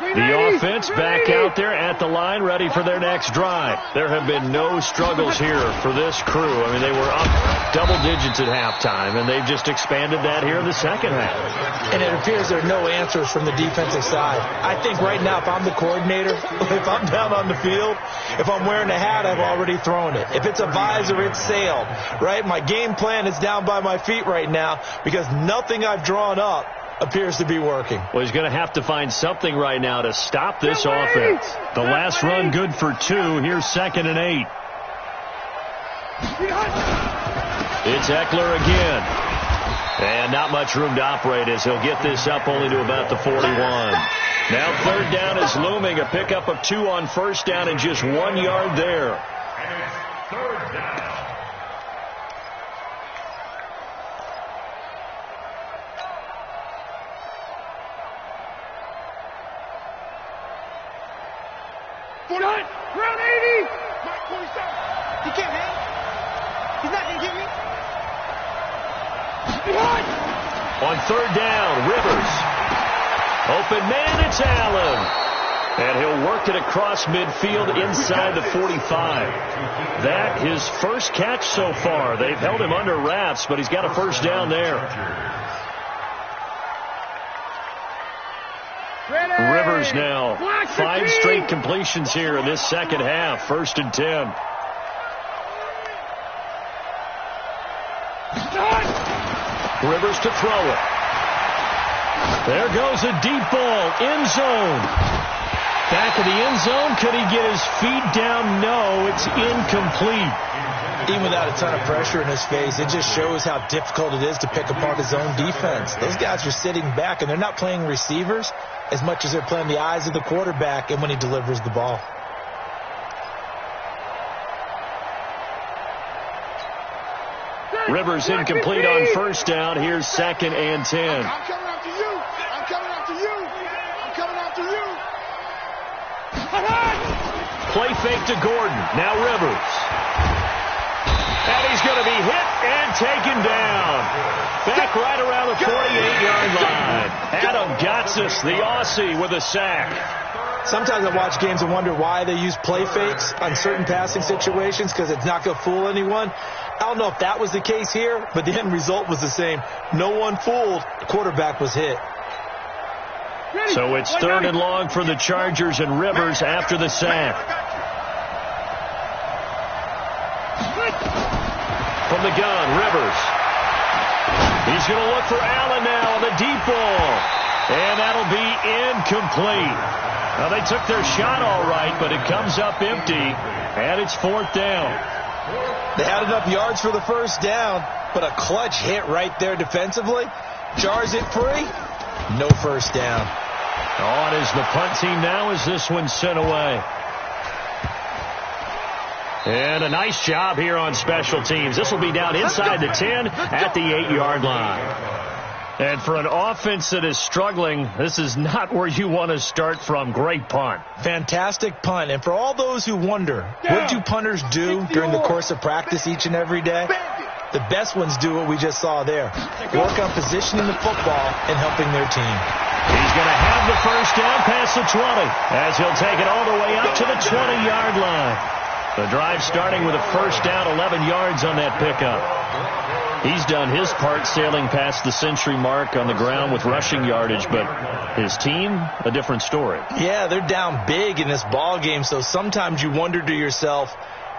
The offense back out there at the line, ready for their next drive. There have been no struggles here for this crew. I mean, they were up double digits at halftime, and they've just expanded that here in the second half. And it appears there are no answers from the defensive side. I think right now, if I'm the coordinator, if I'm down on the field, if I'm wearing a hat, I've already thrown it. If it's a visor, it's sailed, right? My game plan is down by my feet right now because nothing I've drawn up appears to be working. Well, he's going to have to find something right now to stop this offense. The last run good for 2. Here's 2nd and 8. It's Eckler again. And not much room to operate as he'll get this up only to about the 41. Now 3rd down is looming. A pickup of 2 on 1st down and just 1 yard there. And it's 3rd down. Round 80. Mark 47. He can't hang. He's not going to get me. Behind. On 3rd down, Rivers. Open man, it's Allen. And he'll work it across midfield inside the 45. That his first catch so far. They've held him under wraps, but he's got a 1st down there. Rivers now 5 straight completions here in this second half. 1st and 10. Rivers to throw it. There goes a deep ball. End zone. Back of the end zone. Could he get his feet down? No, it's incomplete. Even without a ton of pressure in his face, it just shows how difficult it is to pick apart his own defense. Those guys are sitting back, and they're not playing receivers as much as they're playing the eyes of the quarterback and when he delivers the ball. Rivers incomplete on 1st down. Here's 2nd and 10. I'm coming after you. I'm coming after you. I'm coming after you. Play fake to Gordon. Now Rivers. And he's going to be hit and taken down. Back right around the 48-yard line. Adam Gotsis, the Aussie, with a sack. Sometimes I watch games and wonder why they use play fakes on certain passing situations, because it's not going to fool anyone. I don't know if that was the case here, but the end result was the same. No one fooled. The quarterback was hit. So it's 3rd and long for the Chargers and Rivers after the sack. From the gun, Rivers. He's going to look for Allen now on the deep ball. And that'll be incomplete. Now, they took their shot all right, but it comes up empty, and it's 4th down. They had enough yards for the first down, but a clutch hit right there defensively. Jars it free. No first down. On is the punt team now as this one's sent away. And a nice job here on special teams. This will be down inside the 10 at the 8-yard line. And for an offense that is struggling, this is not where you want to start from. Great punt. Fantastic punt. And for all those who wonder, what do punters do during the course of practice each and every day? The best ones do what we just saw there. Work on positioning the football and helping their team. He's going to have the first down past the 20 as he'll take it all the way up to the 20-yard line. The drive starting with a first down, 11 yards on that pickup. He's done his part sailing past the century mark on the ground with rushing yardage, but his team, a different story. Yeah, they're down big in this ball game, so sometimes you wonder to yourself,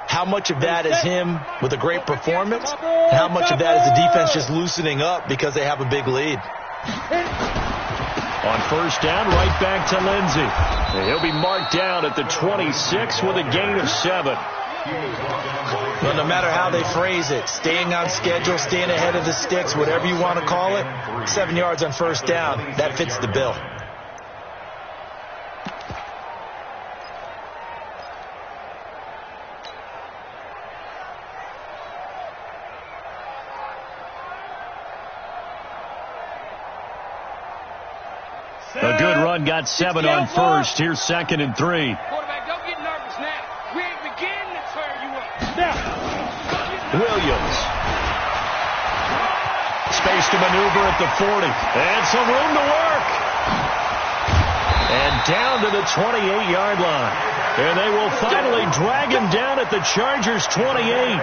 how much of that is him with a great performance, and how much of that is the defense just loosening up because they have a big lead. On first down, right back to Lindsey. And he'll be marked down at the 26 with a gain of 7. Well, no matter how they phrase it, staying on schedule, staying ahead of the sticks, whatever you want to call it, 7 yards on first down, that fits the bill. A good run, got 7 on first. Here's 2nd and 3. Quarterback, don't get nervous now. We ain't beginning to tear you up. Now. Williams. Space to maneuver at the 40. And some room to work. And down to the 28-yard line. And they will finally drag him down at the Chargers' 28.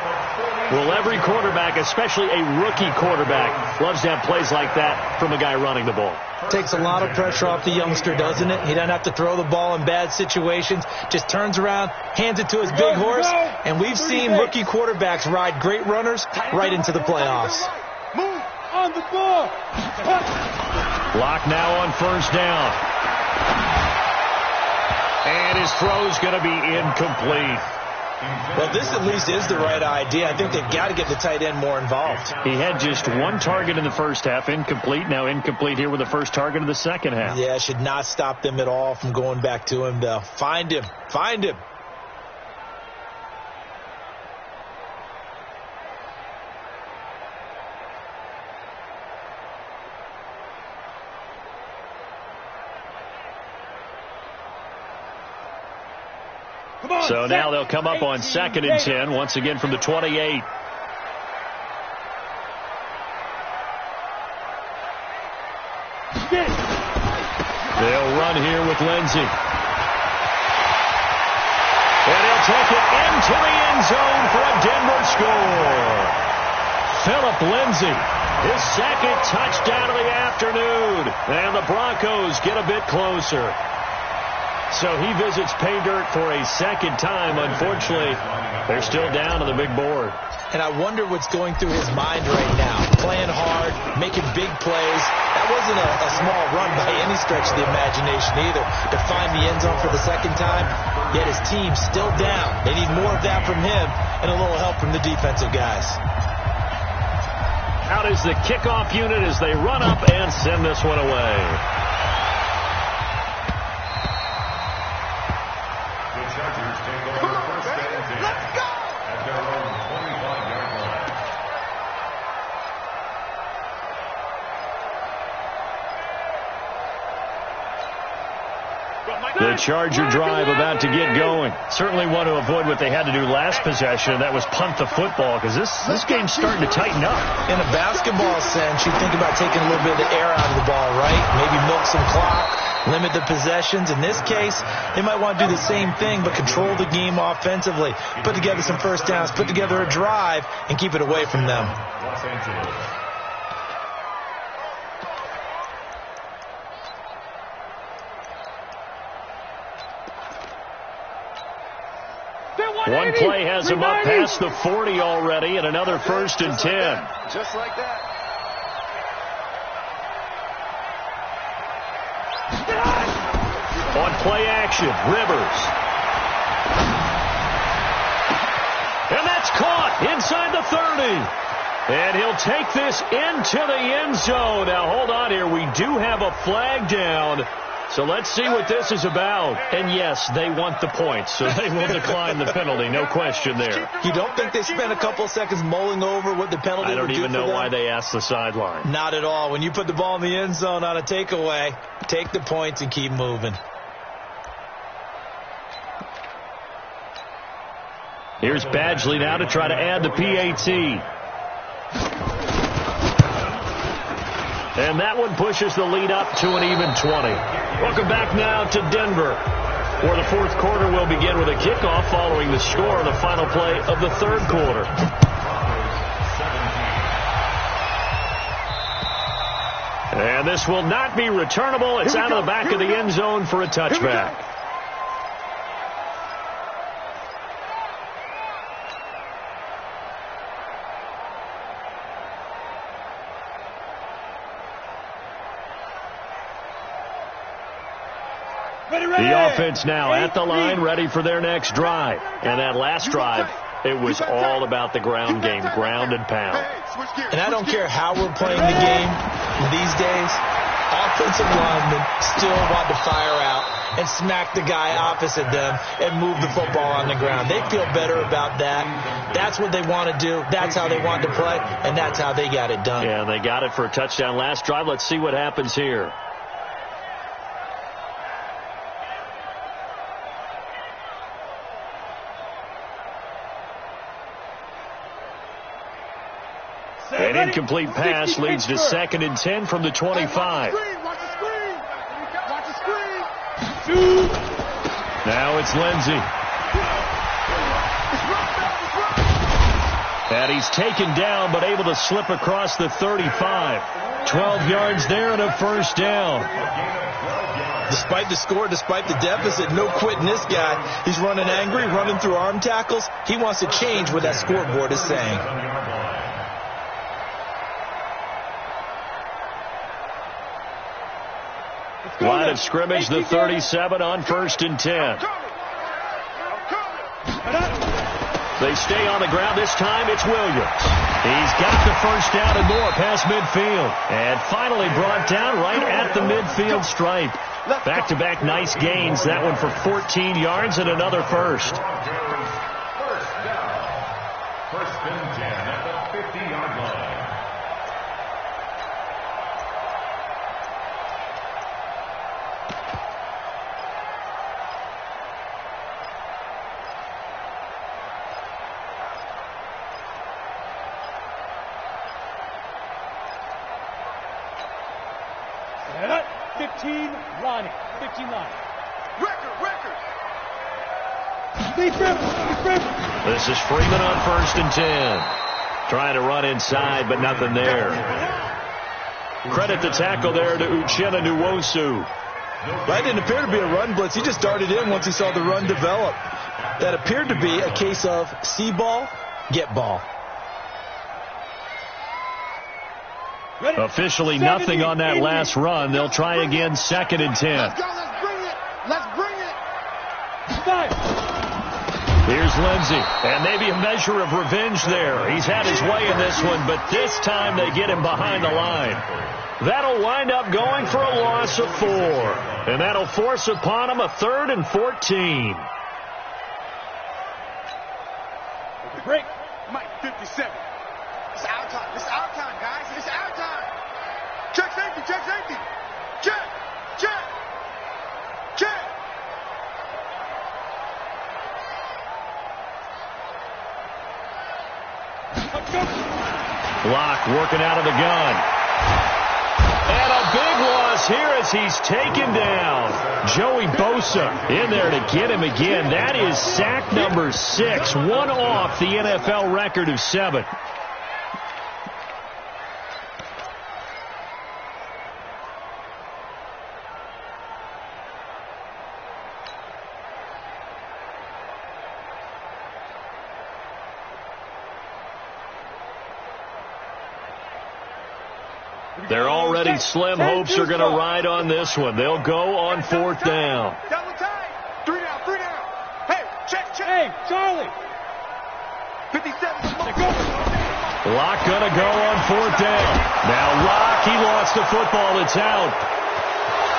Well, every quarterback, especially a rookie quarterback, loves to have plays like that from a guy running the ball. Takes a lot of pressure off the youngster, doesn't it? He doesn't have to throw the ball in bad situations. Just turns around, hands it to his big horse. And we've seen rookie quarterbacks ride great runners right into the playoffs. Move on the ball. Block now on first down. And his throw's going to be incomplete. Well, this at least is the right idea. I think they've got to get the tight end more involved. He had just one target in the first half, incomplete. Now incomplete here with the first target of the second half. Yeah, should not stop them at all from going back to him, though. Find him. Find him. So now they'll come up on 2nd and 10, once again from the 28. They'll run here with Lindsey. And he'll take it into the end zone for a Denver score. Phillip Lindsey, his 2nd touchdown of the afternoon. And the Broncos get a bit closer. So he visits pay dirt for a 2nd time. Unfortunately, they're still down on the big board. And I wonder what's going through his mind right now. Playing hard, making big plays. That wasn't a small run by any stretch of the imagination either. To find the end zone for the 2nd time, yet his team's still down. They need more of that from him and a little help from the defensive guys. Out is the kickoff unit as they run up and send this one away. The Charger drive about to get going. Certainly want to avoid what they had to do last possession, and that was punt the football, because this game's starting to tighten up. In a basketball sense, you think about taking a little bit of the air out of the ball, right? Maybe milk some clock, limit the possessions. In this case, they might want to do the same thing, but control the game offensively. Put together some first downs, put together a drive, and keep it away from them. Los Angeles. One play has him up past the 40 already, and another 1st and 10. Just like that. On play action, Rivers. And that's caught inside the 30. And he'll take this into the end zone. Now, hold on here. We do have a flag down. So let's see what this is about. And, yes, they want the points, so they will decline the penalty. No question there. You don't think they spent a couple of seconds mulling over what the penalty would do? I don't even know why they asked the sideline. Not at all. When you put the ball in the end zone on a takeaway, take the points and keep moving. Here's Badgley now to try to add the PAT. And that one pushes the lead up to an even 20. Welcome back now to Denver, where the fourth quarter will begin with a kickoff following the score on the final play of the third quarter. And this will not be returnable. It's out of the back of the end zone for a touchback. The offense now at the line, ready for their next drive. And that last drive, it was all about the ground game, ground and pound. And I don't care how we're playing the game these days, offensive linemen still want to fire out and smack the guy opposite them and move the football on the ground. They feel better about that. That's what they want to do. That's how they want to play, and that's how they got it done. Yeah, they got it for a touchdown last drive. Let's see what happens here. An incomplete pass leads to 2nd and 10 from the 25. Now it's Lindsey. And he's taken down, but able to slip across the 35. 12 yards there and a first down. Despite the score, despite the deficit, no quitting this guy. He's running angry, running through arm tackles. He wants to change what that scoreboard is saying. Line of scrimmage, the 37 on 1st and 10. They stay on the ground. This time it's Williams. He's got the first down and more past midfield. And finally brought down right at the midfield stripe. Back-to-back nice gains. That one for 14 yards and another first. First down. 1st and 10 at the 50-yard line. Set. 15 Ronnie. 15 line. Record. This is Freeman on 1st and 10. Trying to run inside, but nothing there. Credit the tackle there to Uchenna Nwosu. That didn't appear to be a run blitz. He just darted in once he saw the run develop. That appeared to be a case of see ball, get ball. Officially nothing on that last run. They'll try again 2nd and 10. Let's go. Let's bring it. Here's Lindsey. And maybe a measure of revenge there. He's had his way in this one, but this time they get him behind the line. That'll wind up going for a loss of 4. And that'll force upon him a 3rd and 14. Break. Mike 57. It's our time. It's our time, guys. It's our time. Check safety. Check. working out of the gun. And a big loss here as he's taken down. Joey Bosa in there to get him again. That is sack number 6, one off the NFL record of 7. They're already slim hopes are going to ride on this one. They'll go on 4th down. Double time. 3 down, 3 down. Hey, check. Hey, Charlie. 57. Locke going to go on 4th down. Now Locke, he lost the football. It's out.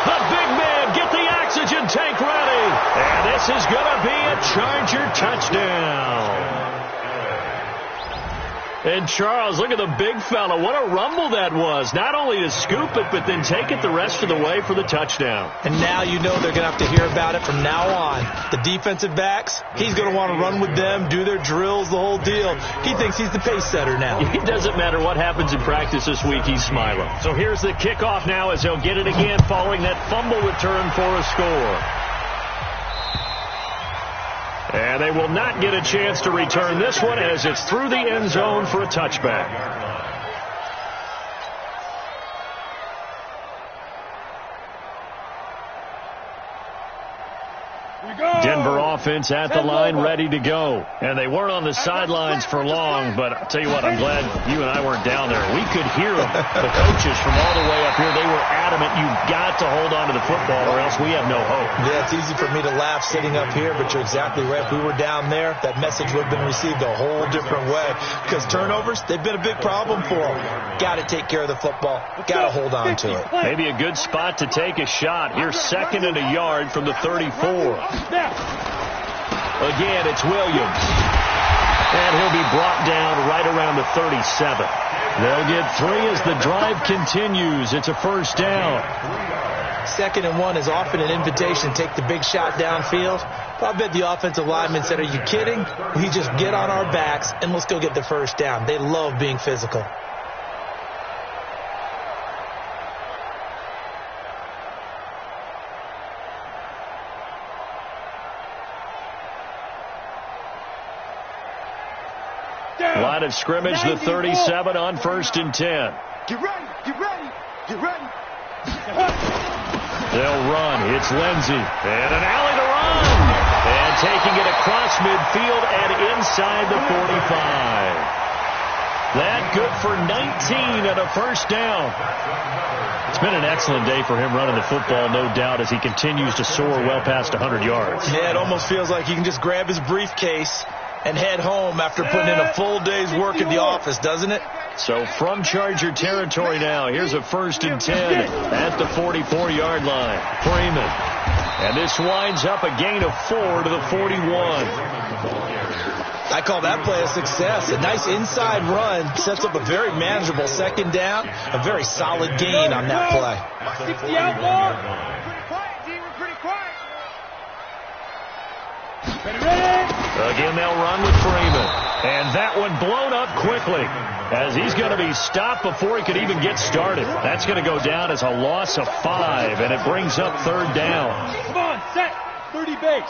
The big man, get the oxygen tank ready. And this is going to be a Charger touchdown. And Charles, look at the big fella. What a rumble that was. Not only to scoop it, but then take it the rest of the way for the touchdown. And now you know they're going to have to hear about it from now on. The defensive backs, he's going to want to run with them, do their drills, the whole deal. He thinks he's the pace setter now. It doesn't matter what happens in practice this week, he's smiling. So here's the kickoff now as they'll get it again following that fumble return for a score. And they will not get a chance to return this one as it's through the end zone for a touchback. Denver offense at the line, ready to go. And they weren't on the sidelines for long, but I'll tell you what, I'm glad you and I weren't down there. We could hear them. The coaches from all the way up here, they were adamant, you've got to hold on to the football or else we have no hope. Yeah, it's easy for me to laugh sitting up here, but you're exactly right. If we were down there, that message would have been received a whole different way. Because turnovers, they've been a big problem for them. Got to take care of the football. Got to hold on to it. Maybe a good spot to take a shot. Here's 2nd and a yard from the 34. Again, it's Williams. And he'll be brought down right around the 37. They'll get 3 as the drive continues. It's a 1st down. 2nd and 1 is often an invitation to take the big shot downfield. But I bet the offensive lineman said, are you kidding? We just get on our backs and let's go get the 1st down. They love being physical. Line of scrimmage, the 37 on 1st and 10. Get ready, get ready, get ready. They'll run. It's Lindsey. And an alley to run. And taking it across midfield and inside the 45. That good for 19 and a 1st down. It's been an excellent day for him running the football, no doubt, as he continues to soar well past 100 yards. Yeah, it almost feels like he can just grab his briefcase and head home after putting in a full day's work at the office, doesn't it? So from Charger territory now, here's a 1st and 10 at the 44-yard line. Freeman. And this winds up a gain of 4 to the 41. I call that play a success. A nice inside run sets up a very manageable 2nd down. A very solid gain on that play. 60 outlaw. Pretty quiet, D. We're pretty quiet. Ready? Again, they'll run with Freeman. And that one blown up quickly as he's going to be stopped before he could even get started. That's going to go down as a loss of 5, and it brings up 3rd down. Come on, set. 30 base.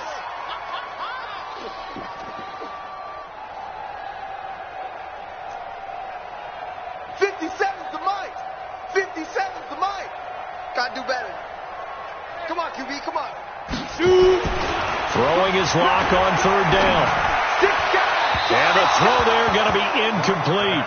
Gotta do better. Come on, QB, come on. Shoot. Throwing his Lock on 3rd down. And the throw there going to be incomplete.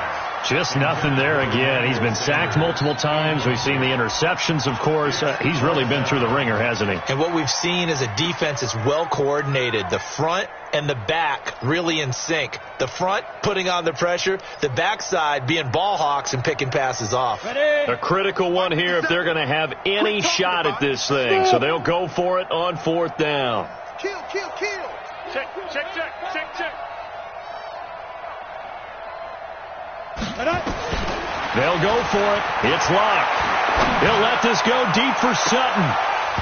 Just nothing there again. He's been sacked multiple times. We've seen the interceptions, of course. He's really been through the ringer, hasn't he? And what we've seen is a defense that's well coordinated. The front and the back really in sync. The front putting on the pressure. The backside being ball hawks and picking passes off. Ready? A critical one here if they're going to have any shot at this thing. So they'll go for it on 4th down. Kill, kill, kill. Check, check, check, check, check. They'll go for it. It's Locke. He'll let this go deep for Sutton.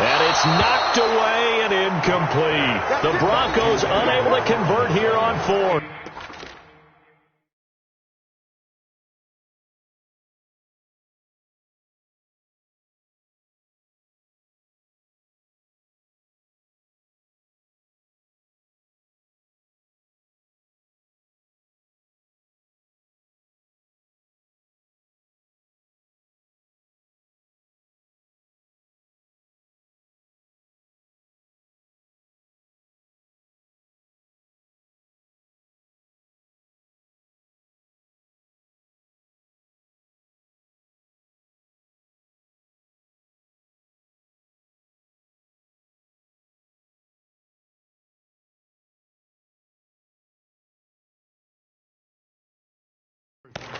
And it's knocked away and incomplete. The Broncos unable to convert here on 4th.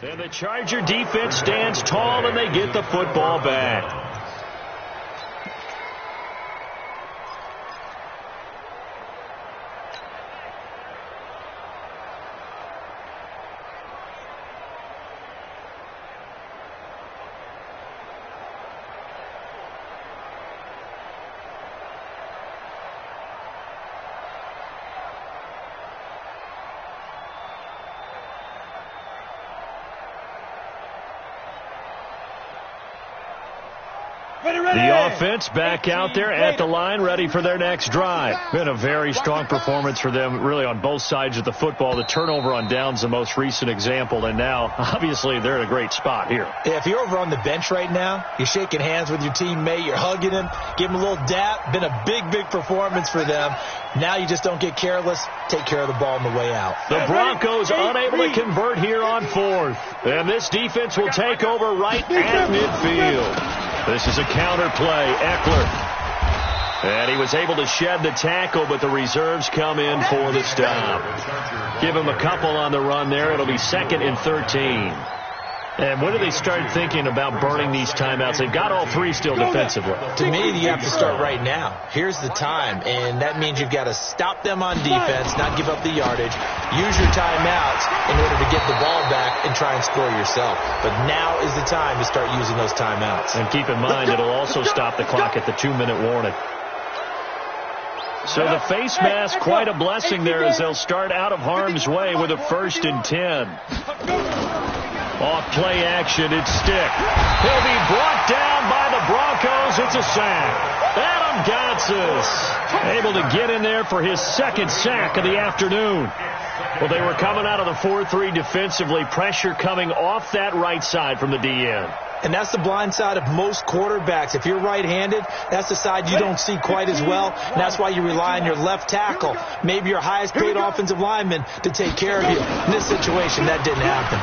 And the Charger defense stands tall, and they get the football back. The offense back out there at the line, ready for their next drive. Been a very strong performance for them, really, on both sides of the football. The turnover on downs, the most recent example, and now, obviously, they're in a great spot here. Yeah, if you're over on the bench right now, you're shaking hands with your teammate, you're hugging him, give him a little dap. Been a big, big performance for them. Now you just don't get careless. Take care of the ball on the way out. The Broncos unable to convert here on fourth. And this defense will take over right at midfield. This is a counter play. Eckler. And he was able to shed the tackle, but the reserves come in for the stop. Give him a couple on the run there. It'll be 2nd and 13. And when do they start thinking about burning these timeouts? They've got all three still defensively. To me, you have to start right now. Here's the time, and that means you've got to stop them on defense, not give up the yardage, use your timeouts in order to get the ball back and try and score yourself. But now is the time to start using those timeouts. And keep in mind, it'll also stop the clock at the 2-minute warning. So the face mask, quite a blessing there as they'll start out of harm's way with a 1st and 10. Off play action, it's Stick. He'll be brought down by the Broncos. It's a sack. Adam Gotsis able to get in there for his 2nd sack of the afternoon. Well, they were coming out of the 4-3 defensively. Pressure coming off that right side from the DN. And that's the blind side of most quarterbacks. If you're right-handed, that's the side you don't see quite as well. And that's why you rely on your left tackle, maybe your highest-paid offensive lineman, to take care of you. In this situation, that didn't happen.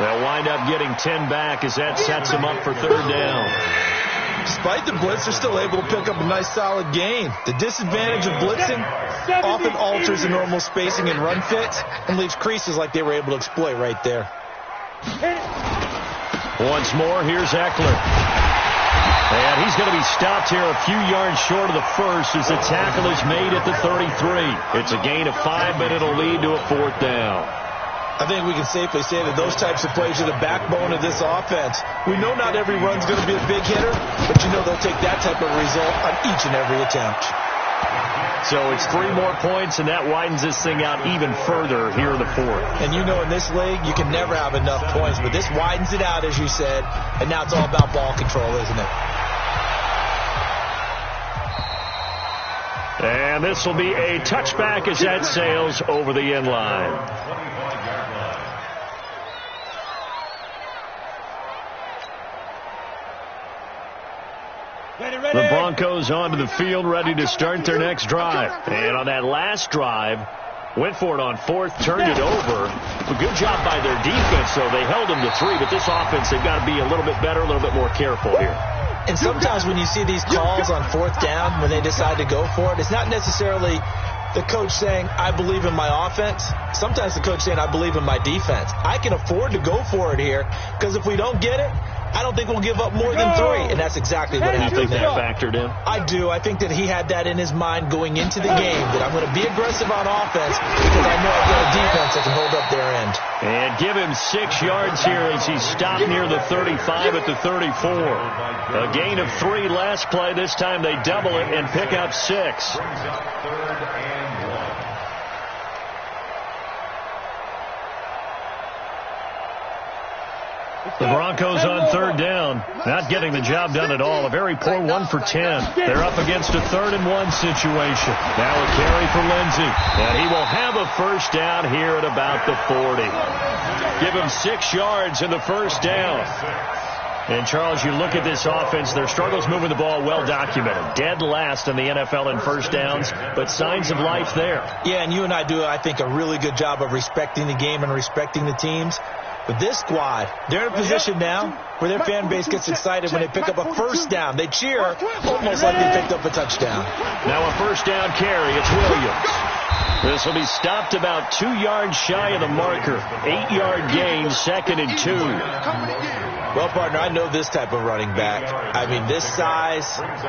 They'll wind up getting 10 back as that sets them up for 3rd down. Despite the blitz, they're still able to pick up a nice solid gain. The disadvantage of blitzing often alters the normal spacing and run fits and leaves creases like they were able to exploit right there. Once more, here's Eckler. And he's going to be stopped here a few yards short of the first as the tackle is made at the 33. It's a gain of 5, but it'll lead to a 4th down. I think we can safely say that those types of plays are the backbone of this offense. We know not every run's going to be a big hitter, but you know they'll take that type of result on each and every attempt. So it's 3 more points, and that widens this thing out even further here in the 4th. And you know in this league, you can never have enough points, but this widens it out, as you said, and now it's all about ball control, isn't it? And this will be a touchback as that sails over the end line. The Broncos onto the field, ready to start their next drive. And on that last drive, went for it on 4th, turned it over. A good job by their defense, though. They held them to 3, but this offense, they've got to be a little bit better, a little bit more careful here. And sometimes when you see these calls on 4th down, when they decide to go for it, it's not necessarily the coach saying, I believe in my offense. Sometimes the coach saying, I believe in my defense. I can afford to go for it here because if we don't get it, I don't think we'll give up more than 3, and that's exactly what happened. You think there. that factored in? I do. I think that he had that in his mind going into the game, that I'm going to be aggressive on offense because I know I've got a defense that can hold up their end. And give him 6 yards here as he stopped near the 35 at the 34. A gain of 3 last play. This time they double it and pick up 6. The Broncos on 3rd down, not getting the job done at all. A very poor 1 for 10. They're up against a 3rd and 1 situation. Now a carry for Lindsey, and he will have a 1st down here at about the 40. Give him 6 yards in the 1st down. And, Charles, you look at this offense, their struggles moving the ball well documented. Dead last in the NFL in 1st downs, but signs of life there. Yeah, and you and I do, I think, a really good job of respecting the game and respecting the teams. But this squad, they're in a position now where their fan base gets excited when they pick up a 1st down. They cheer almost like they picked up a touchdown. Now a 1st down carry. It's Williams. This will be stopped about 2 yards shy of the marker. 8-yard gain, 2nd and 2. Well, partner, I know this type of running back. I mean, this size,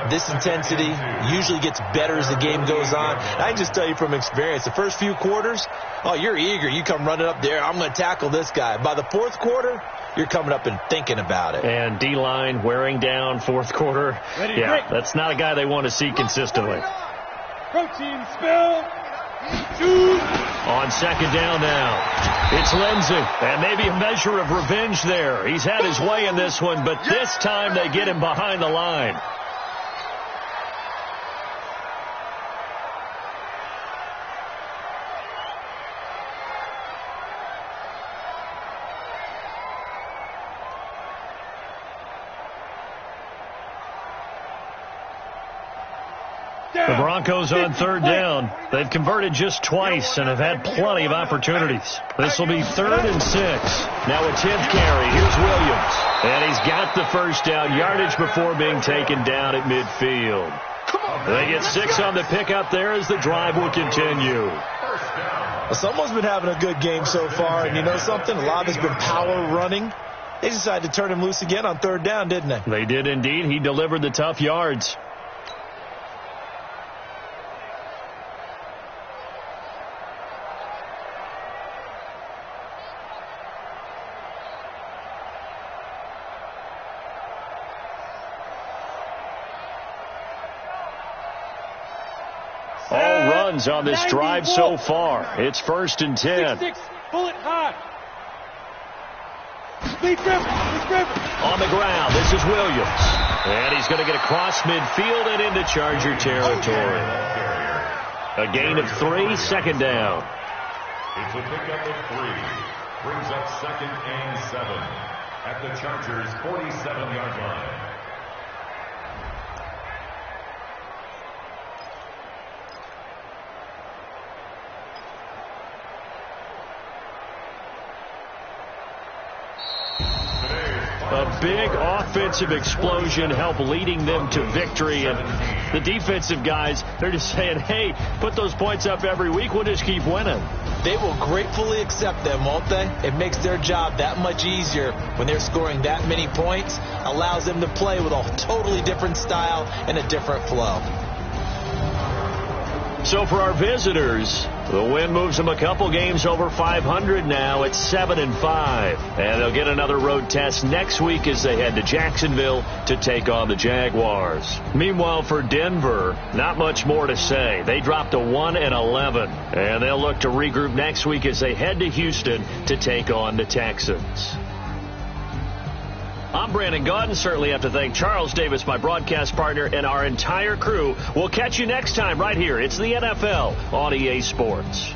this intensity usually gets better as the game goes on. And I can just tell you from experience, the first few quarters, oh, you're eager. You come running up there, I'm going to tackle this guy. By the fourth quarter, you're coming up and thinking about it. And D-line wearing down fourth quarter. Yeah, that's not a guy they want to see consistently. Protein spill. Two. On 2nd down now, it's Lindsey, and maybe a measure of revenge there. He's had his way in this one, but this time they get him behind the line. The Broncos on 3rd down. They've converted just twice and have had plenty of opportunities. This will be 3rd and 6. Now a 10th carry. Here's Williams. And he's got the first down, yardage before being taken down at midfield. They get 6 on the pickup there as the drive will continue. Well, someone's been having a good game so far, and you know something? A lot has been power running. They decided to turn him loose again on 3rd down, didn't they? They did indeed. He delivered the tough yards. All runs on this drive so far. It's 1st and 10. 6-6, bullet high. On the ground, this is Williams. And he's going to get across midfield and into Charger territory. A gain of 3, 2nd down. It's a pickup of 3. Brings up 2nd and 7 at the Chargers' 47-yard line. A big offensive explosion helped leading them to victory. And the defensive guys, they're just saying, hey, put those points up every week. We'll just keep winning. They will gratefully accept them, won't they? It makes their job that much easier when they're scoring that many points. Allows them to play with a totally different style and a different flow. So for our visitors, the win moves them a couple games over 500 now at 7-5. And they'll get another road test next week as they head to Jacksonville to take on the Jaguars. Meanwhile, for Denver, not much more to say. They dropped to 1-11. And they'll look to regroup next week as they head to Houston to take on the Texans. I'm Brandon Gaudin. Certainly have to thank Charles Davis, my broadcast partner, and our entire crew. We'll catch you next time right here. It's the NFL on EA Sports.